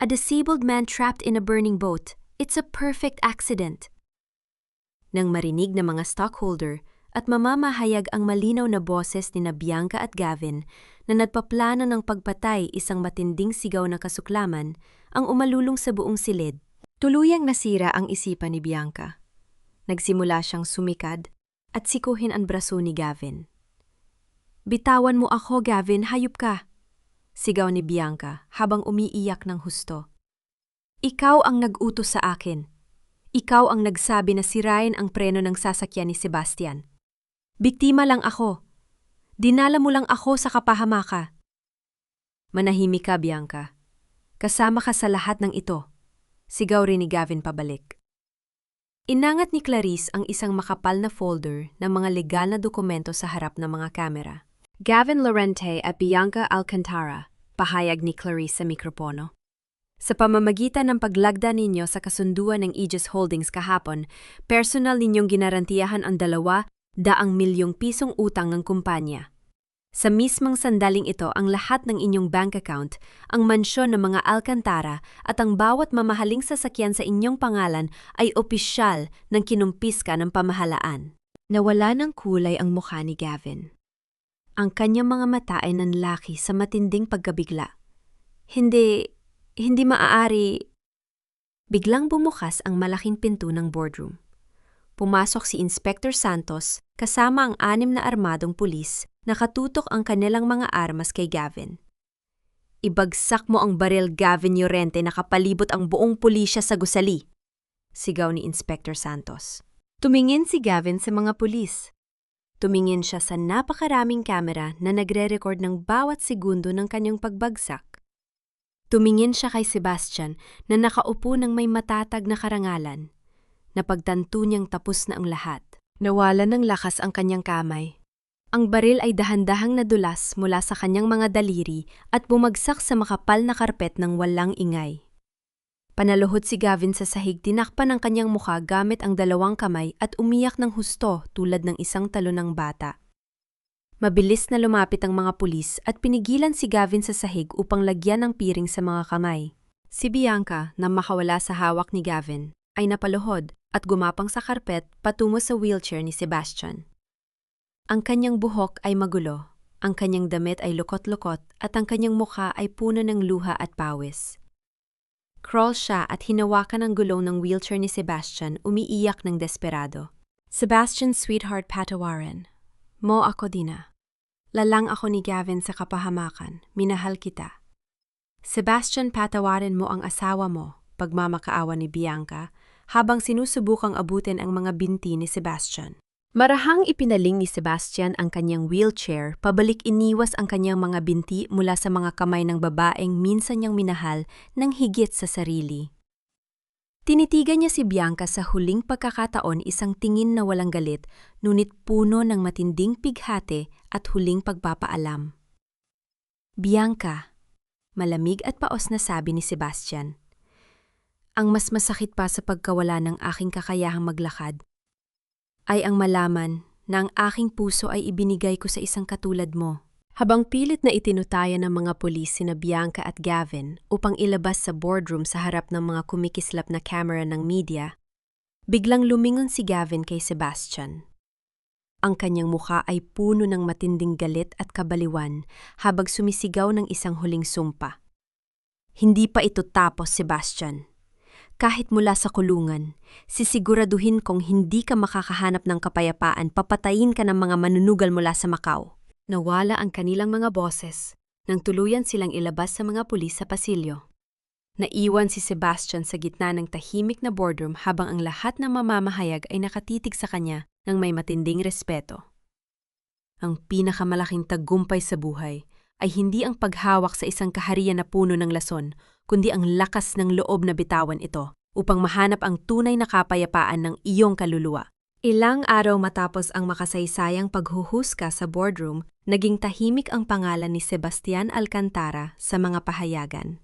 A disabled man trapped in a burning boat. It's a perfect accident. Nang marinig ng mga stockholder at mamamahayag ang malinaw na boses ni Bianca at Gavin na nagpaplano ng pagpatay, isang matinding sigaw na kasuklaman ang umalulong sa buong silid. Tuluyang nasira ang isipan ni Bianca. Nagsimula siyang sumikad at sikuhin ang braso ni Gavin. Bitawan mo ako, Gavin, hayop ka! Sigaw ni Bianca habang umiiyak ng husto. Ikaw ang nag-utos sa akin. Ikaw ang nagsabi na sirain ang preno ng sasakyan ni Sebastian. Biktima lang ako. Dinala mo lang ako sa kapahamaka. Manahimik ka, Bianca. Kasama ka sa lahat ng ito. Sigaw rin ni Gavin pabalik. Inangat ni Clarice ang isang makapal na folder ng mga legal na dokumento sa harap ng mga kamera. Gavin Lorente at Bianca Alcantara, pahayag ni Clarice sa mikropono. Sa pamamagitan ng paglagda ninyo sa kasunduan ng Aegis Holdings kahapon, personal ninyong ginarantiyahan ang 200 milyong pisong utang ng kumpanya. Sa mismong sandaling ito ang lahat ng inyong bank account, ang mansyon ng mga Alcantara at ang bawat mamahaling sasakyan sa inyong pangalan ay opisyal ng kinumpiska ng pamahalaan. Nawala ng kulay ang mukha ni Gavin. Ang kanyang mga mata ay nanlaki sa matinding pagkabigla. Hindi maaari. Biglang bumukas ang malaking pinto ng boardroom. Pumasok si Inspector Santos kasama ang 6 na armadong pulis. Nakatutok ang kanilang mga armas kay Gavin. Ibagsak mo ang baril, Gavin Llorente, na kapalibot ang buong pulisya sa gusali, sigaw ni Inspector Santos. Tumingin si Gavin sa mga pulis. Tumingin siya sa napakaraming kamera na nagre-record ng bawat segundo ng kanyang pagbagsak. Tumingin siya kay Sebastian na nakaupo ng may matatag na karangalan. Napagtanto niyang tapos na ang lahat. Nawala ng lakas ang kanyang kamay. Ang baril ay dahan-dahang nadulas mula sa kanyang mga daliri at bumagsak sa makapal na karpet ng walang ingay. Panaluhod si Gavin sa sahig, tinakpan ang kanyang mukha gamit ang 2 kamay at umiyak ng husto tulad ng isang talonang bata. Mabilis na lumapit ang mga pulis at pinigilan si Gavin sa sahig upang lagyan ng piring sa mga kamay. Si Bianca, na makawala sa hawak ni Gavin, ay napaluhod at gumapang sa karpet patungo sa wheelchair ni Sebastian. Ang kanyang buhok ay magulo, ang kanyang damit ay lukot-lukot at ang kanyang mukha ay puno ng luha at pawis. Crawl siya at hinawakan ang gulong ng wheelchair ni Sebastian, umiiyak ng desperado. Sebastian, sweetheart, patawarin. Mo ako dina. Lalang ako ni Gavin sa kapahamakan, minahal kita. Sebastian, patawarin mo ang asawa mo, pagmamakaawa ni Bianca, habang sinusubukang abutin ang mga binti ni Sebastian. Marahang ipinaling ni Sebastian ang kanyang wheelchair, pabalik iniwas ang kanyang mga binti mula sa mga kamay ng babaeng minsan niyang minahal ng higit sa sarili. Tinitigan niya si Bianca sa huling pagkakataon, isang tingin na walang galit, ngunit puno ng matinding pighati at huling pagpapaalam. Bianca, malamig at paos na sabi ni Sebastian. Ang mas masakit pa sa pagkawala ng aking kakayahang maglakad ay ang malaman na ang aking puso ay ibinigay ko sa isang katulad mo. Habang pilit na itinutaya ng mga pulis sina Bianca at Gavin upang ilabas sa boardroom sa harap ng mga kumikislap na camera ng media, biglang lumingon si Gavin kay Sebastian. Ang kanyang mukha ay puno ng matinding galit at kabaliwan habang sumisigaw ng isang huling sumpa. Hindi pa ito tapos, Sebastian. Kahit mula sa kulungan, sisiguraduhin kong hindi ka makakahanap ng kapayapaan, papatayin ka ng mga manunugal mula sa Macau. Nawala ang kanilang mga boses nang tuluyan silang ilabas sa mga pulis sa pasilyo. Naiwan si Sebastian sa gitna ng tahimik na boardroom habang ang lahat ng mamamahayag ay nakatitig sa kanya ng may matinding respeto. Ang pinakamalaking tagumpay sa buhay ay hindi ang paghawak sa isang kaharian na puno ng lason, kundi ang lakas ng loob na bitawan ito upang mahanap ang tunay na kapayapaan ng iyong kaluluwa. Ilang araw matapos ang makasaysayang paghuhusga sa boardroom, naging tahimik ang pangalan ni Sebastian Alcantara sa mga pahayagan.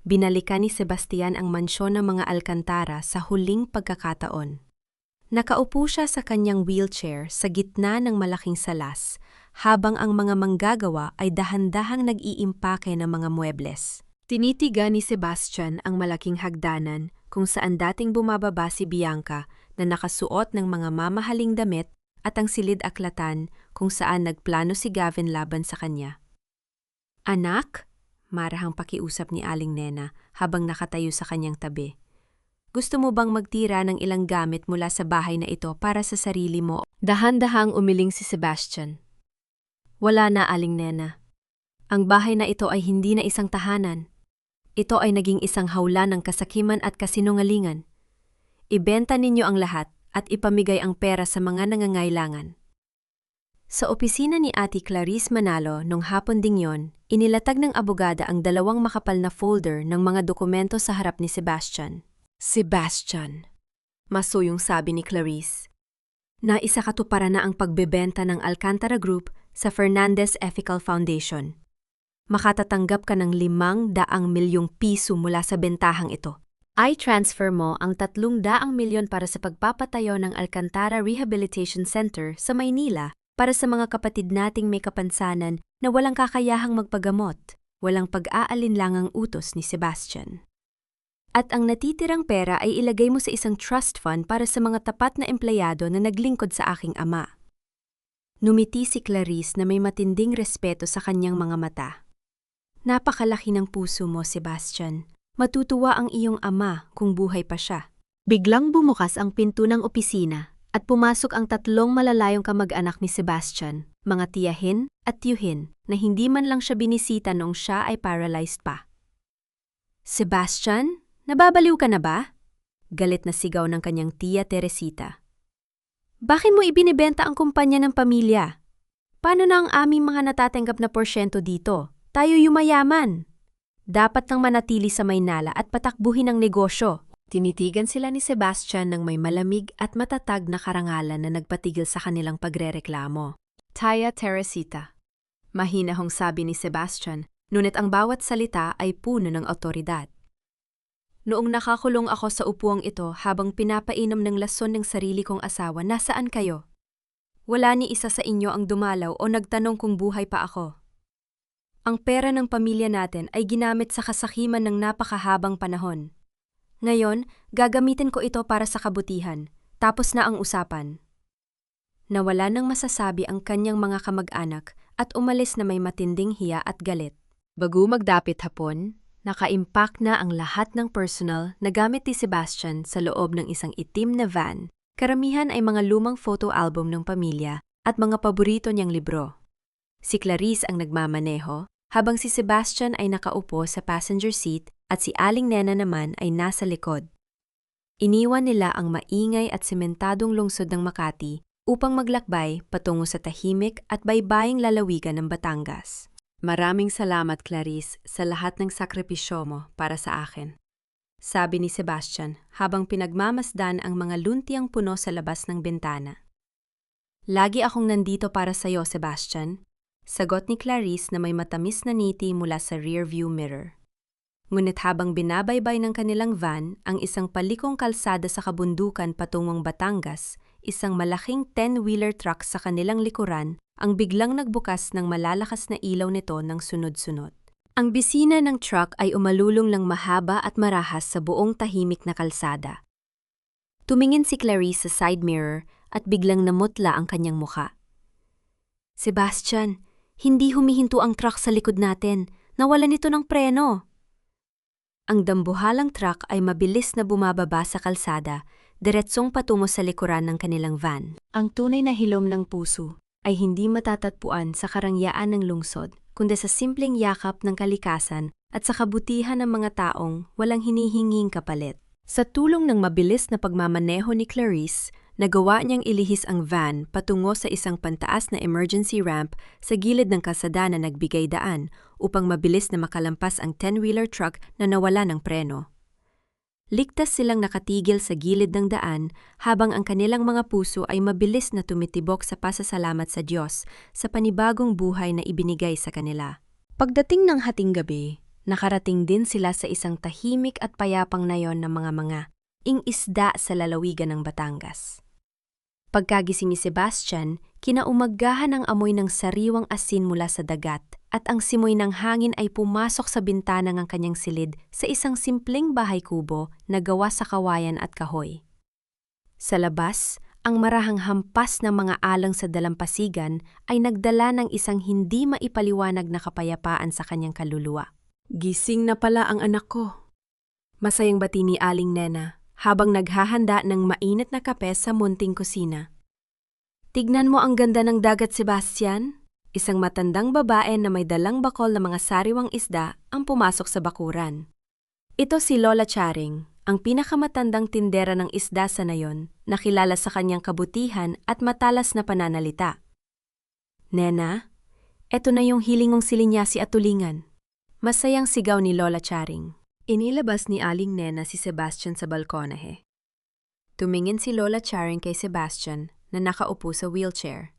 Binalikan ni Sebastian ang mansyon ng mga Alcantara sa huling pagkakataon. Nakaupo siya sa kanyang wheelchair sa gitna ng malaking salas, habang ang mga manggagawa ay dahan-dahang nag-iimpake ng mga muebles. Tinitigan ni Sebastian ang malaking hagdanan kung saan dating bumababa si Bianca na nakasuot ng mga mamahaling damit at ang silid-aklatan kung saan nagplano si Gavin laban sa kanya. Anak? Marahang pakiusap ni Aling Nena habang nakatayo sa kanyang tabi. Gusto mo bang magtira ng ilang gamit mula sa bahay na ito para sa sarili mo? Dahan-dahang umiling si Sebastian. Wala na, Aling Nena. Ang bahay na ito ay hindi na isang tahanan. Ito ay naging isang hawla ng kasakiman at kasinungalingan. Ibenta ninyo ang lahat at ipamigay ang pera sa mga nangangailangan. Sa opisina ni Ate Clarice Manalo nung hapon ding yon, inilatag ng abogada ang 2 makapal na folder ng mga dokumento sa harap ni Sebastian. Sebastian, masuyong sabi ni Clarice. Naisa katuparan na ang pagbebenta ng Alcantara Group sa Fernandez Ethical Foundation. Makatatanggap ka ng 500 milyong piso mula sa bentahang ito. I-transfer mo ang 300 milyon para sa pagpapatayo ng Alcantara Rehabilitation Center sa Maynila para sa mga kapatid nating may kapansanan na walang kakayahang magpagamot, walang pag-aalinlangang utos ni Sebastian. At ang natitirang pera ay ilagay mo sa isang trust fund para sa mga tapat na empleyado na naglingkod sa aking ama. Numiti si Clarice na may matinding respeto sa kanyang mga mata. Napakalaki ng puso mo, Sebastian. Matutuwa ang iyong ama kung buhay pa siya. Biglang bumukas ang pinto ng opisina at pumasok ang 3 malalayong kamag-anak ni Sebastian, mga tiyahin at tiyuhin na hindi man lang siya binisita noong siya ay paralyzed pa. Sebastian, nababaliw ka na ba? Galit na sigaw ng kanyang tiya Teresita. Bakit mo ibinibenta ang kumpanya ng pamilya? Paano na ang aming mga natatanggap na porsyento dito? Tayo yumayaman. Dapat nang manatili sa Maynala at patakbuhin ang negosyo. Tinitigan sila ni Sebastian ng may malamig at matatag na karangalan na nagpatigil sa kanilang pagrereklamo. Taya Teresita. Mahinahong sabi ni Sebastian, ngunit ang bawat salita ay puno ng otoridad. Noong nakakulong ako sa upuang ito habang pinapainom ng lason ng sarili kong asawa, nasaan kayo? Wala ni isa sa inyo ang dumalaw o nagtanong kung buhay pa ako. Ang pera ng pamilya natin ay ginamit sa kasakiman ng napakahabang panahon. Ngayon, gagamitin ko ito para sa kabutihan. Tapos na ang usapan. Nawala nang masasabi ang kanyang mga kamag-anak at umalis na may matinding hiya at galit. Bago magdapit hapon, naka-impact na ang lahat ng personal na gamit ni Sebastian sa loob ng isang itim na van. Karamihan ay mga lumang photo album ng pamilya at mga paborito niyang libro. Si Clarice ang nagmamaneho, habang si Sebastian ay nakaupo sa passenger seat at si Aling Nena naman ay nasa likod. Iniwan nila ang maingay at sementadong lungsod ng Makati upang maglakbay patungo sa tahimik at baybaying lalawigan ng Batangas. Maraming salamat, Clarice, sa lahat ng sakripisyo mo para sa akin. Sabi ni Sebastian habang pinagmamasdan ang mga luntiang puno sa labas ng bintana. Lagi akong nandito para sa iyo, Sebastian. Sagot ni Clarice na may matamis na ngiti mula sa rearview mirror. Ngunit habang binabaybay ng kanilang van ang isang palikong kalsada sa kabundukan patungong Batangas, isang malaking 10-wheeler truck sa kanilang likuran ang biglang nagbukas ng malalakas na ilaw nito ng sunod-sunod. Ang bisina ng truck ay umalulong lang mahaba at marahas sa buong tahimik na kalsada. Tumingin si Clarice sa side mirror at biglang namutla ang kanyang muka. Sebastian, hindi humihinto ang truck sa likod natin. Nawalan ito ng preno. Ang dambuhalang truck ay mabilis na bumababa sa kalsada, diretsong patungo sa likuran ng kanilang van. Ang tunay na hilom ng puso ay hindi matatatpuan sa karangyaan ng lungsod, kundi sa simpleng yakap ng kalikasan at sa kabutihan ng mga taong walang hinihinging kapalit. Sa tulong ng mabilis na pagmamaneho ni Clarice, nagawa niyang ilihis ang van patungo sa isang pantaas na emergency ramp sa gilid ng kalsada na nagbigay daan upang mabilis na makalampas ang 10-wheeler truck na nawala ng preno. Ligtas silang nakatigil sa gilid ng daan habang ang kanilang mga puso ay mabilis na tumitibok sa pasasalamat sa Diyos sa panibagong buhay na ibinigay sa kanila. Pagdating ng hating gabi, nakarating din sila sa isang tahimik at payapang nayon ng mga ing-isda sa lalawigan ng Batangas. Pagkagising ni Sebastian, kinaumagahan ang amoy ng sariwang asin mula sa dagat at ang simoy ng hangin ay pumasok sa bintana ng kanyang silid sa isang simpleng bahay kubo na gawa sa kawayan at kahoy. Sa labas, ang marahang hampas ng mga alang sa dalampasigan ay nagdala ng isang hindi maipaliwanag na kapayapaan sa kanyang kaluluwa. Gising na pala ang anak ko. Masayang bati ni Aling Nena habang naghahanda ng mainit na kape sa munting kusina. Tignan mo ang ganda ng dagat, Sebastian. Isang matandang babae na may dalang bakol na mga sariwang isda ang pumasok sa bakuran. Ito si Lola Charing, ang pinakamatandang tindera ng isda sa nayon, na kilala sa kanyang kabutihan at matalas na pananalita. "Nena, eto na yung hilingong silinyasi at tulingan." Masayang sigaw ni Lola Charing. Inilabas ni Aling Nena si Sebastian sa balkonahe. Tumingin si Lola Charing kay Sebastian na nakaupo sa wheelchair.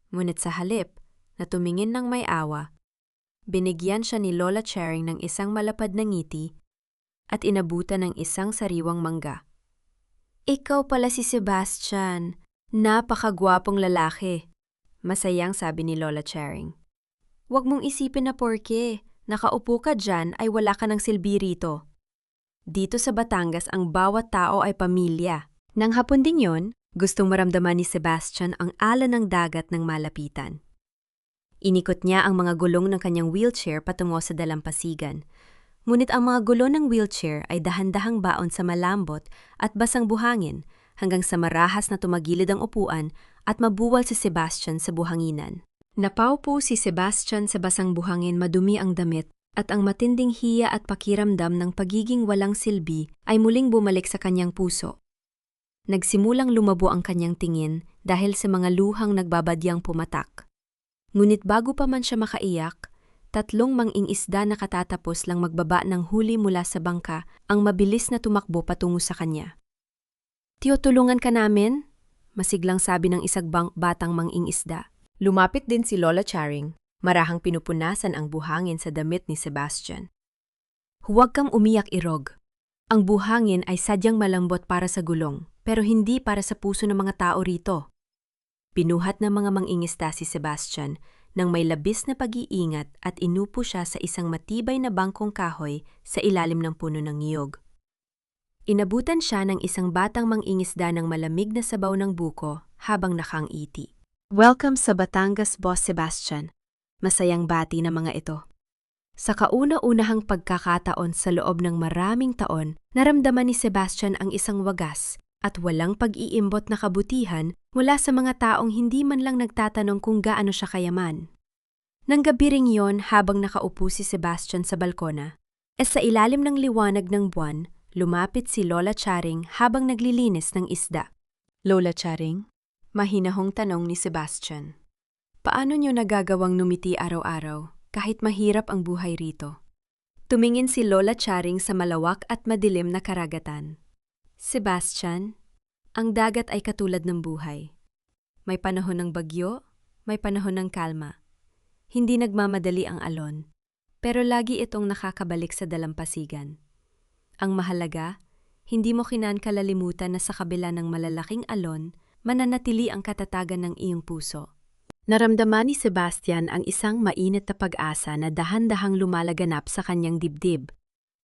Ngunit sa halip na tumingin ng may awa, binigyan siya ni Lola Charing ng isang malapad na ngiti at inabutan ng isang sariwang mangga. "Ikaw pala si Sebastian, napakagwapong lalaki," masayang sabi ni Lola Charing. "Huwag mong isipin na porke nakaupo ka dyan ay wala ka ng silbi rito. Dito sa Batangas ang bawat tao ay pamilya." Nang hapon din yon, gustong maramdaman ni Sebastian ang alon ng dagat ng malapitan. Inikot niya ang mga gulong ng kanyang wheelchair patungo sa dalampasigan. Ngunit ang mga gulo ng wheelchair ay dahan-dahang baon sa malambot at basang buhangin hanggang sa marahas na tumagilid ang upuan at mabuwal si Sebastian sa buhanginan. Napaupo si Sebastian sa basang buhangin, madumi ang damit, at ang matinding hiya at pakiramdam ng pagiging walang silbi ay muling bumalik sa kanyang puso. Nagsimulang lumabo ang kanyang tingin dahil sa mga luhang nagbabadyang pumatak. Ngunit bago pa man siya makaiyak, 3 manging-isda na katatapos lang magbaba ng huli mula sa bangka ang mabilis na tumakbo patungo sa kanya. "Tiyo, tulungan ka namin?" masiglang sabi ng isang batang manging-isda. Lumapit din si Lola Charing, marahang pinupunasan ang buhangin sa damit ni Sebastian. "Huwag kang umiyak, Irog. Ang buhangin ay sadyang malambot para sa gulong, pero hindi para sa puso ng mga tao rito." Pinuhat ng mga mangingista si Sebastian nang may labis na pag-iingat at inupo siya sa isang matibay na bangkong kahoy sa ilalim ng puno ng niyog. Inabutan siya ng isang batang mangingisda ng malamig na sabaw ng buko habang nakangiti. "Welcome sa Batangas, Boss Sebastian." Masayang bati ng mga ito. Sa kauna-unahang pagkakataon sa loob ng maraming taon, naramdaman ni Sebastian ang isang wagas at walang pag-iimbot na kabutihan mula sa mga taong hindi man lang nagtatanong kung gaano siya kayaman. Nang gabi ring yon, habang nakaupo si Sebastian sa balkona, sa ilalim ng liwanag ng buwan, lumapit si Lola Charing habang naglilinis ng isda. "Lola Charing?" mahinahong tanong ni Sebastian. "Paano niyo nagagawang numiti araw-araw kahit mahirap ang buhay rito?" Tumingin si Lola Charing sa malawak at madilim na karagatan. "Sebastian, ang dagat ay katulad ng buhay. May panahon ng bagyo, may panahon ng kalma. Hindi nagmamadali ang alon, pero lagi itong nakakabalik sa dalampasigan. Ang mahalaga, hindi mo kinankalalimutan na sa kabila ng malalaking alon, mananatili ang katatagan ng iyong puso." Naramdaman ni Sebastian ang isang mainit na pag-asa na dahan-dahang lumalaganap sa kanyang dibdib.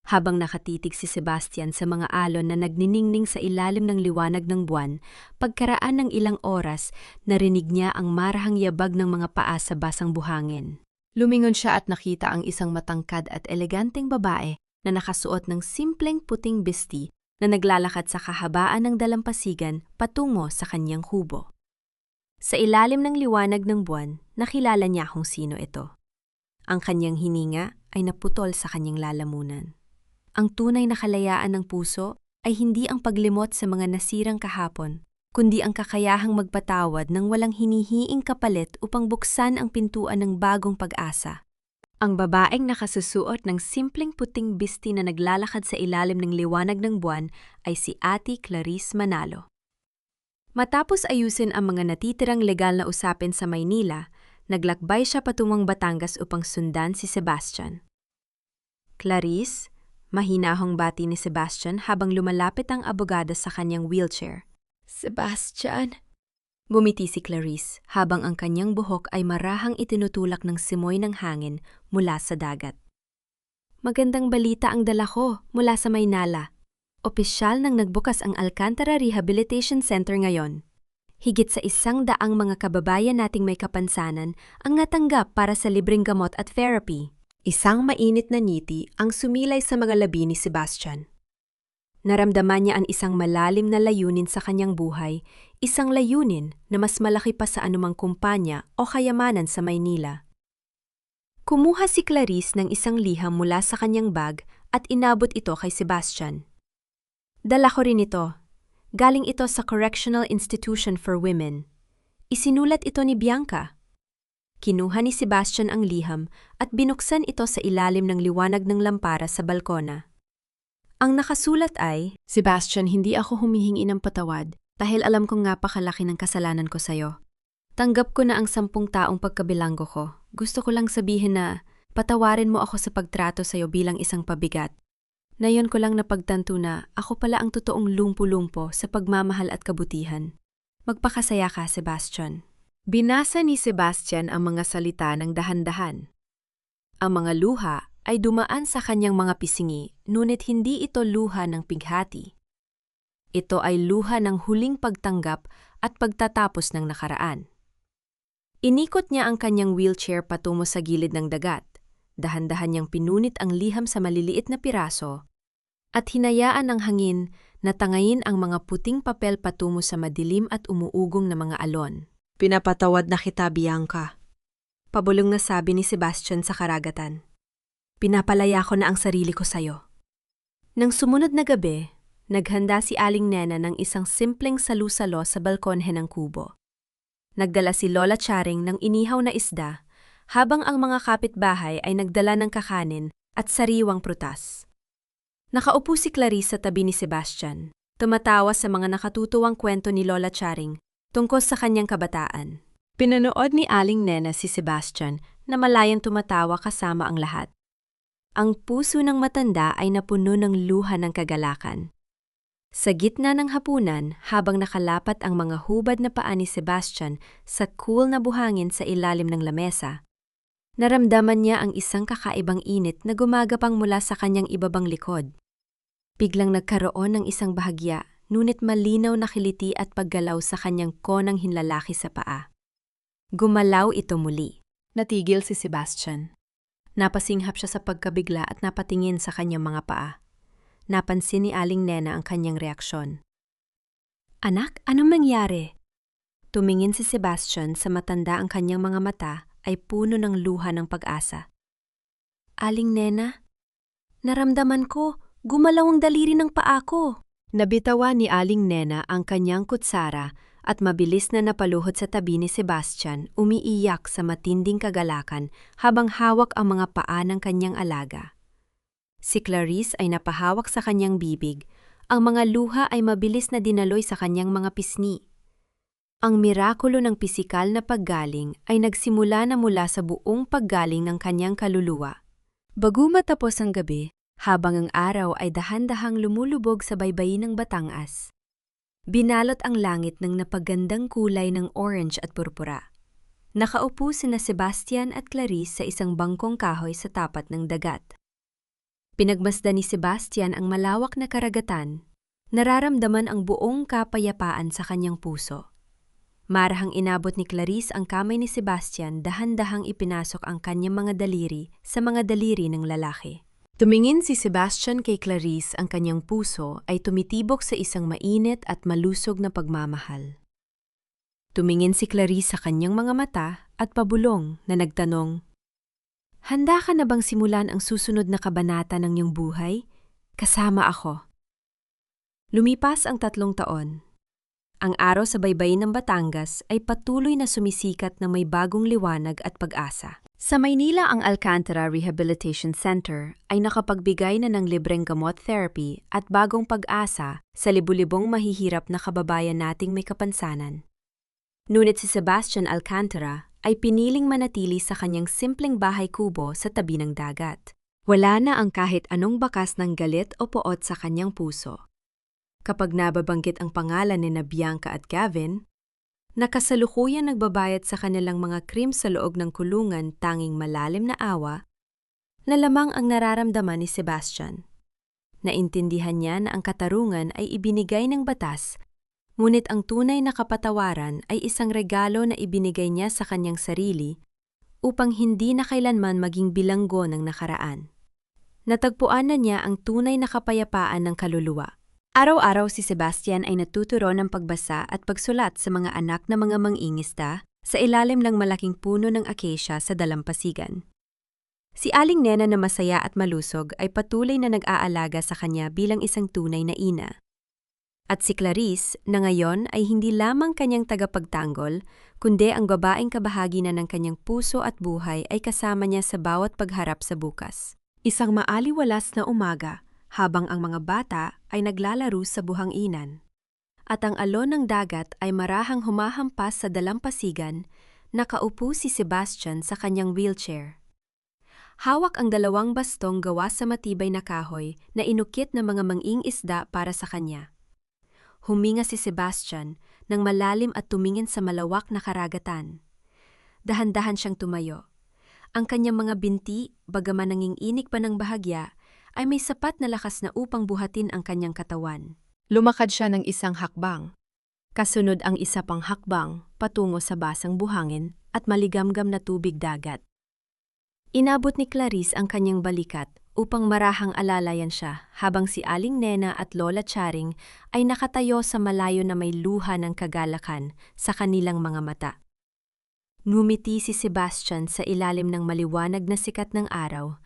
Habang nakatitig si Sebastian sa mga alon na nagniningning sa ilalim ng liwanag ng buwan, pagkaraan ng ilang oras, narinig niya ang marahang yabag ng mga paa sa basang buhangin. Lumingon siya at nakita ang isang matangkad at eleganteng babae na nakasuot ng simpleng puting besti na naglalakad sa kahabaan ng dalampasigan patungo sa kanyang kubo. Sa ilalim ng liwanag ng buwan, nakilala niya kung sino ito. Ang kanyang hininga ay naputol sa kanyang lalamunan. Ang tunay na kalayaan ng puso ay hindi ang paglimot sa mga nasirang kahapon, kundi ang kakayahang magpatawad ng walang hinihiing kapalit upang buksan ang pintuan ng bagong pag-asa. Ang babaeng nakasusuot ng simpleng puting bisti na naglalakad sa ilalim ng liwanag ng buwan ay si Ate Clarice Manalo. Matapos ayusin ang mga natitirang legal na usapin sa Maynila, naglakbay siya patungong Batangas upang sundan si Sebastian. "Clarice?" mahinahong bati ni Sebastian habang lumalapit ang abogada sa kanyang wheelchair. "Sebastian?" Bumiti si Clarice habang ang kanyang buhok ay marahang itinutulak ng simoy ng hangin mula sa dagat. "Magandang balita ang dala ko mula sa Maynila. Opisyal nang nagbukas ang Alcantara Rehabilitation Center ngayon. Higit sa 100 mga kababayan nating may kapansanan ang natanggap para sa libreng gamot at therapy." Isang mainit na ngiti ang sumilay sa mga labi ni Sebastian. Naramdaman niya ang isang malalim na layunin sa kanyang buhay, isang layunin na mas malaki pa sa anumang kumpanya o kayamanan sa Maynila. Kumuha si Clarice ng isang liham mula sa kanyang bag at inabot ito kay Sebastian. Dala ko rin ito. Galing ito sa Correctional Institution for Women. Isinulat ito ni Bianca. Kinuha ni Sebastian ang liham at binuksan ito sa ilalim ng liwanag ng lampara sa balkona. Ang nakasulat ay, Sebastian, hindi ako humihingi ng patawad dahil alam kong napakalaki ng kasalanan ko sa'yo. tanggap ko na ang 10 taong pagkabilanggo ko. Gusto ko lang sabihin na patawarin mo ako sa pagtrato sa'yo bilang isang pabigat. Nayon ko lang napagtanto na ako pala ang totoong lumpo-lumpo sa pagmamahal at kabutihan. Magpakasaya ka, Sebastian. Binasa ni Sebastian ang mga salita ng dahan-dahan. Ang mga luha ay dumaan sa kanyang mga pisngi, ngunit hindi ito luha ng pighati. Ito ay luha ng huling pagtanggap at pagtatapos ng nakaraan. Inikot niya ang kanyang wheelchair patungo sa gilid ng dagat. Dahan-dahan niyang pinunit ang liham sa maliliit na piraso at hinayaan ng hangin na tangayin ang mga puting papel patungo sa madilim at umuugong na mga alon. Pinapatawad na kita, Bianca. Pabulong na sabi ni Sebastian sa karagatan. Pinapalaya ko na ang sarili ko sa'yo. Nang sumunod na gabi, naghanda si Aling Nena ng isang simpleng salu-salo sa balkonhe ng kubo. Nagdala si Lola Charing ng inihaw na isda, habang ang mga kapitbahay ay nagdala ng kakanin at sariwang prutas. Nakaupo si Clarice sa tabi ni Sebastian, tumatawa sa mga nakatutuwang kwento ni Lola Charing tungkol sa kanyang kabataan. Pinanood ni Aling Nena si Sebastian na malayang tumatawa kasama ang lahat. Ang puso ng matanda ay napuno ng luha ng kagalakan. Sa gitna ng hapunan, habang nakalapat ang mga hubad na paa ni Sebastian sa cool na buhangin sa ilalim ng lamesa, naramdaman niya ang isang kakaibang init na gumagapang mula sa kanyang ibabang likod. Biglang nagkaroon ng isang bahagya, ngunit malinaw na kiliti at paggalaw sa kanyang konang hinlalaki sa paa. Gumalaw ito muli. Natigil si Sebastian. Napasinghap siya sa pagkabigla at napatingin sa kanyang mga paa. Napansin ni Aling Nena ang kanyang reaksyon. Anak, anong nangyari? Tumingin si Sebastian sa matanda, ang kanyang mga mata ay puno ng luha ng pag-asa. Aling Nena, naramdaman ko, gumalaw ang daliri ng paa ko. Nabitawan ni Aling Nena ang kanyang kutsara at mabilis na napaluhod sa tabi ni Sebastian, umiiyak sa matinding kagalakan habang hawak ang mga paa ng kanyang alaga. Si Clarice ay napahawak sa kanyang bibig, ang mga luha ay mabilis na dinaloy sa kanyang mga pisngi. Ang mirakulo ng pisikal na paggaling ay nagsimula na mula sa buong paggaling ng kanyang kaluluwa. Bago matapos ang gabi, habang ang araw ay dahan-dahang lumulubog sa baybayin ng Batangas, binalot ang langit ng napagandang kulay ng orange at purpura. Nakaupo sina Sebastian at Clarice sa isang bangkong kahoy sa tapat ng dagat. Pinagmasdan ni Sebastian ang malawak na karagatan, nararamdaman ang buong kapayapaan sa kanyang puso. Marahang inabot ni Clarice ang kamay ni Sebastian, dahan-dahang ipinasok ang kanyang mga daliri sa mga daliri ng lalaki. Tumingin si Sebastian kay Clarice, ang kanyang puso ay tumitibok sa isang mainit at malusog na pagmamahal. Tumingin si Clarice sa kanyang mga mata at pabulong na nagtanong, "Handa ka na bang simulan ang susunod na kabanata ng iyong buhay? Kasama ako." Lumipas ang 3 taon. Ang araw sa baybayin ng Batangas ay patuloy na sumisikat na may bagong liwanag at pag-asa. Sa Maynila, ang Alcantara Rehabilitation Center ay nakapagbigay na ng libreng gamot therapy at bagong pag-asa sa libu-libong mahihirap na kababayan nating may kapansanan. Ngunit si Sebastian Alcantara ay piniling manatili sa kanyang simpleng bahay kubo sa tabi ng dagat. Wala na ang kahit anong bakas ng galit o poot sa kanyang puso. Kapag nababanggit ang pangalan ni Bianca at Gavin, nakasalukuyang nagbabayad sa kanilang mga krim sa loob ng kulungan tanging malalim na awa, na lamang ang nararamdaman ni Sebastian. Naintindihan niya na ang katarungan ay ibinigay ng batas, ngunit ang tunay na kapatawaran ay isang regalo na ibinigay niya sa kanyang sarili upang hindi na kailanman maging bilanggo ng nakaraan. Natagpuan na niya ang tunay na kapayapaan ng kaluluwa. Araw-araw si Sebastian ay natuturo ng pagbasa at pagsulat sa mga anak na mga mangingisda sa ilalim ng malaking puno ng acacia sa dalampasigan. Si Aling Nena na masaya at malusog ay patuloy na nag-aalaga sa kanya bilang isang tunay na ina. At si Clarice na ngayon ay hindi lamang kanyang tagapagtanggol, kundi ang babaeng kabahagi na ng kanyang puso at buhay ay kasama niya sa bawat pagharap sa bukas. Isang maaliwalas na umaga, habang ang mga bata ay naglalaro sa buhanginan. At ang alon ng dagat ay marahang humahampas sa dalampasigan, nakaupo si Sebastian sa kanyang wheelchair. Hawak ang dalawang bastong gawa sa matibay na kahoy na inukit ng mga manging-isda para sa kanya. Huminga si Sebastian nang malalim at tumingin sa malawak na karagatan. Dahan-dahan siyang tumayo. Ang kanyang mga binti, bagaman nanginginig pa ng bahagya, ay may sapat na lakas na upang buhatin ang kanyang katawan. Lumakad siya ng isang hakbang. Kasunod ang isa pang hakbang patungo sa basang buhangin at maligamgam na tubig dagat. Inabot ni Clarice ang kanyang balikat upang marahang alalayan siya habang si Aling Nena at Lola Charing ay nakatayo sa malayo na may luha ng kagalakan sa kanilang mga mata. Ngumiti si Sebastian sa ilalim ng maliwanag na sikat ng araw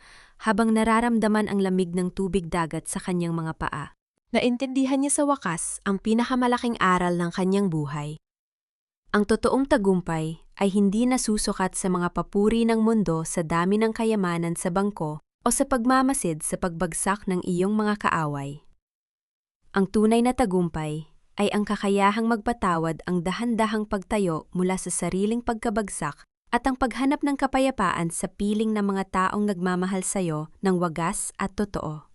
habang nararamdaman ang lamig ng tubig dagat sa kanyang mga paa. Naintindihan niya sa wakas ang pinakamalaking aral ng kanyang buhay. Ang totoong tagumpay ay hindi nasusukat sa mga papuri ng mundo sa dami ng kayamanan sa bangko o sa pagmamasid sa pagbagsak ng iyong mga kaaway. Ang tunay na tagumpay ay ang kakayahang magpatawad, ang dahan-dahang pagtayo mula sa sariling pagkabagsak at ang paghanap ng kapayapaan sa piling ng mga taong nagmamahal sa'yo ng wagas at totoo.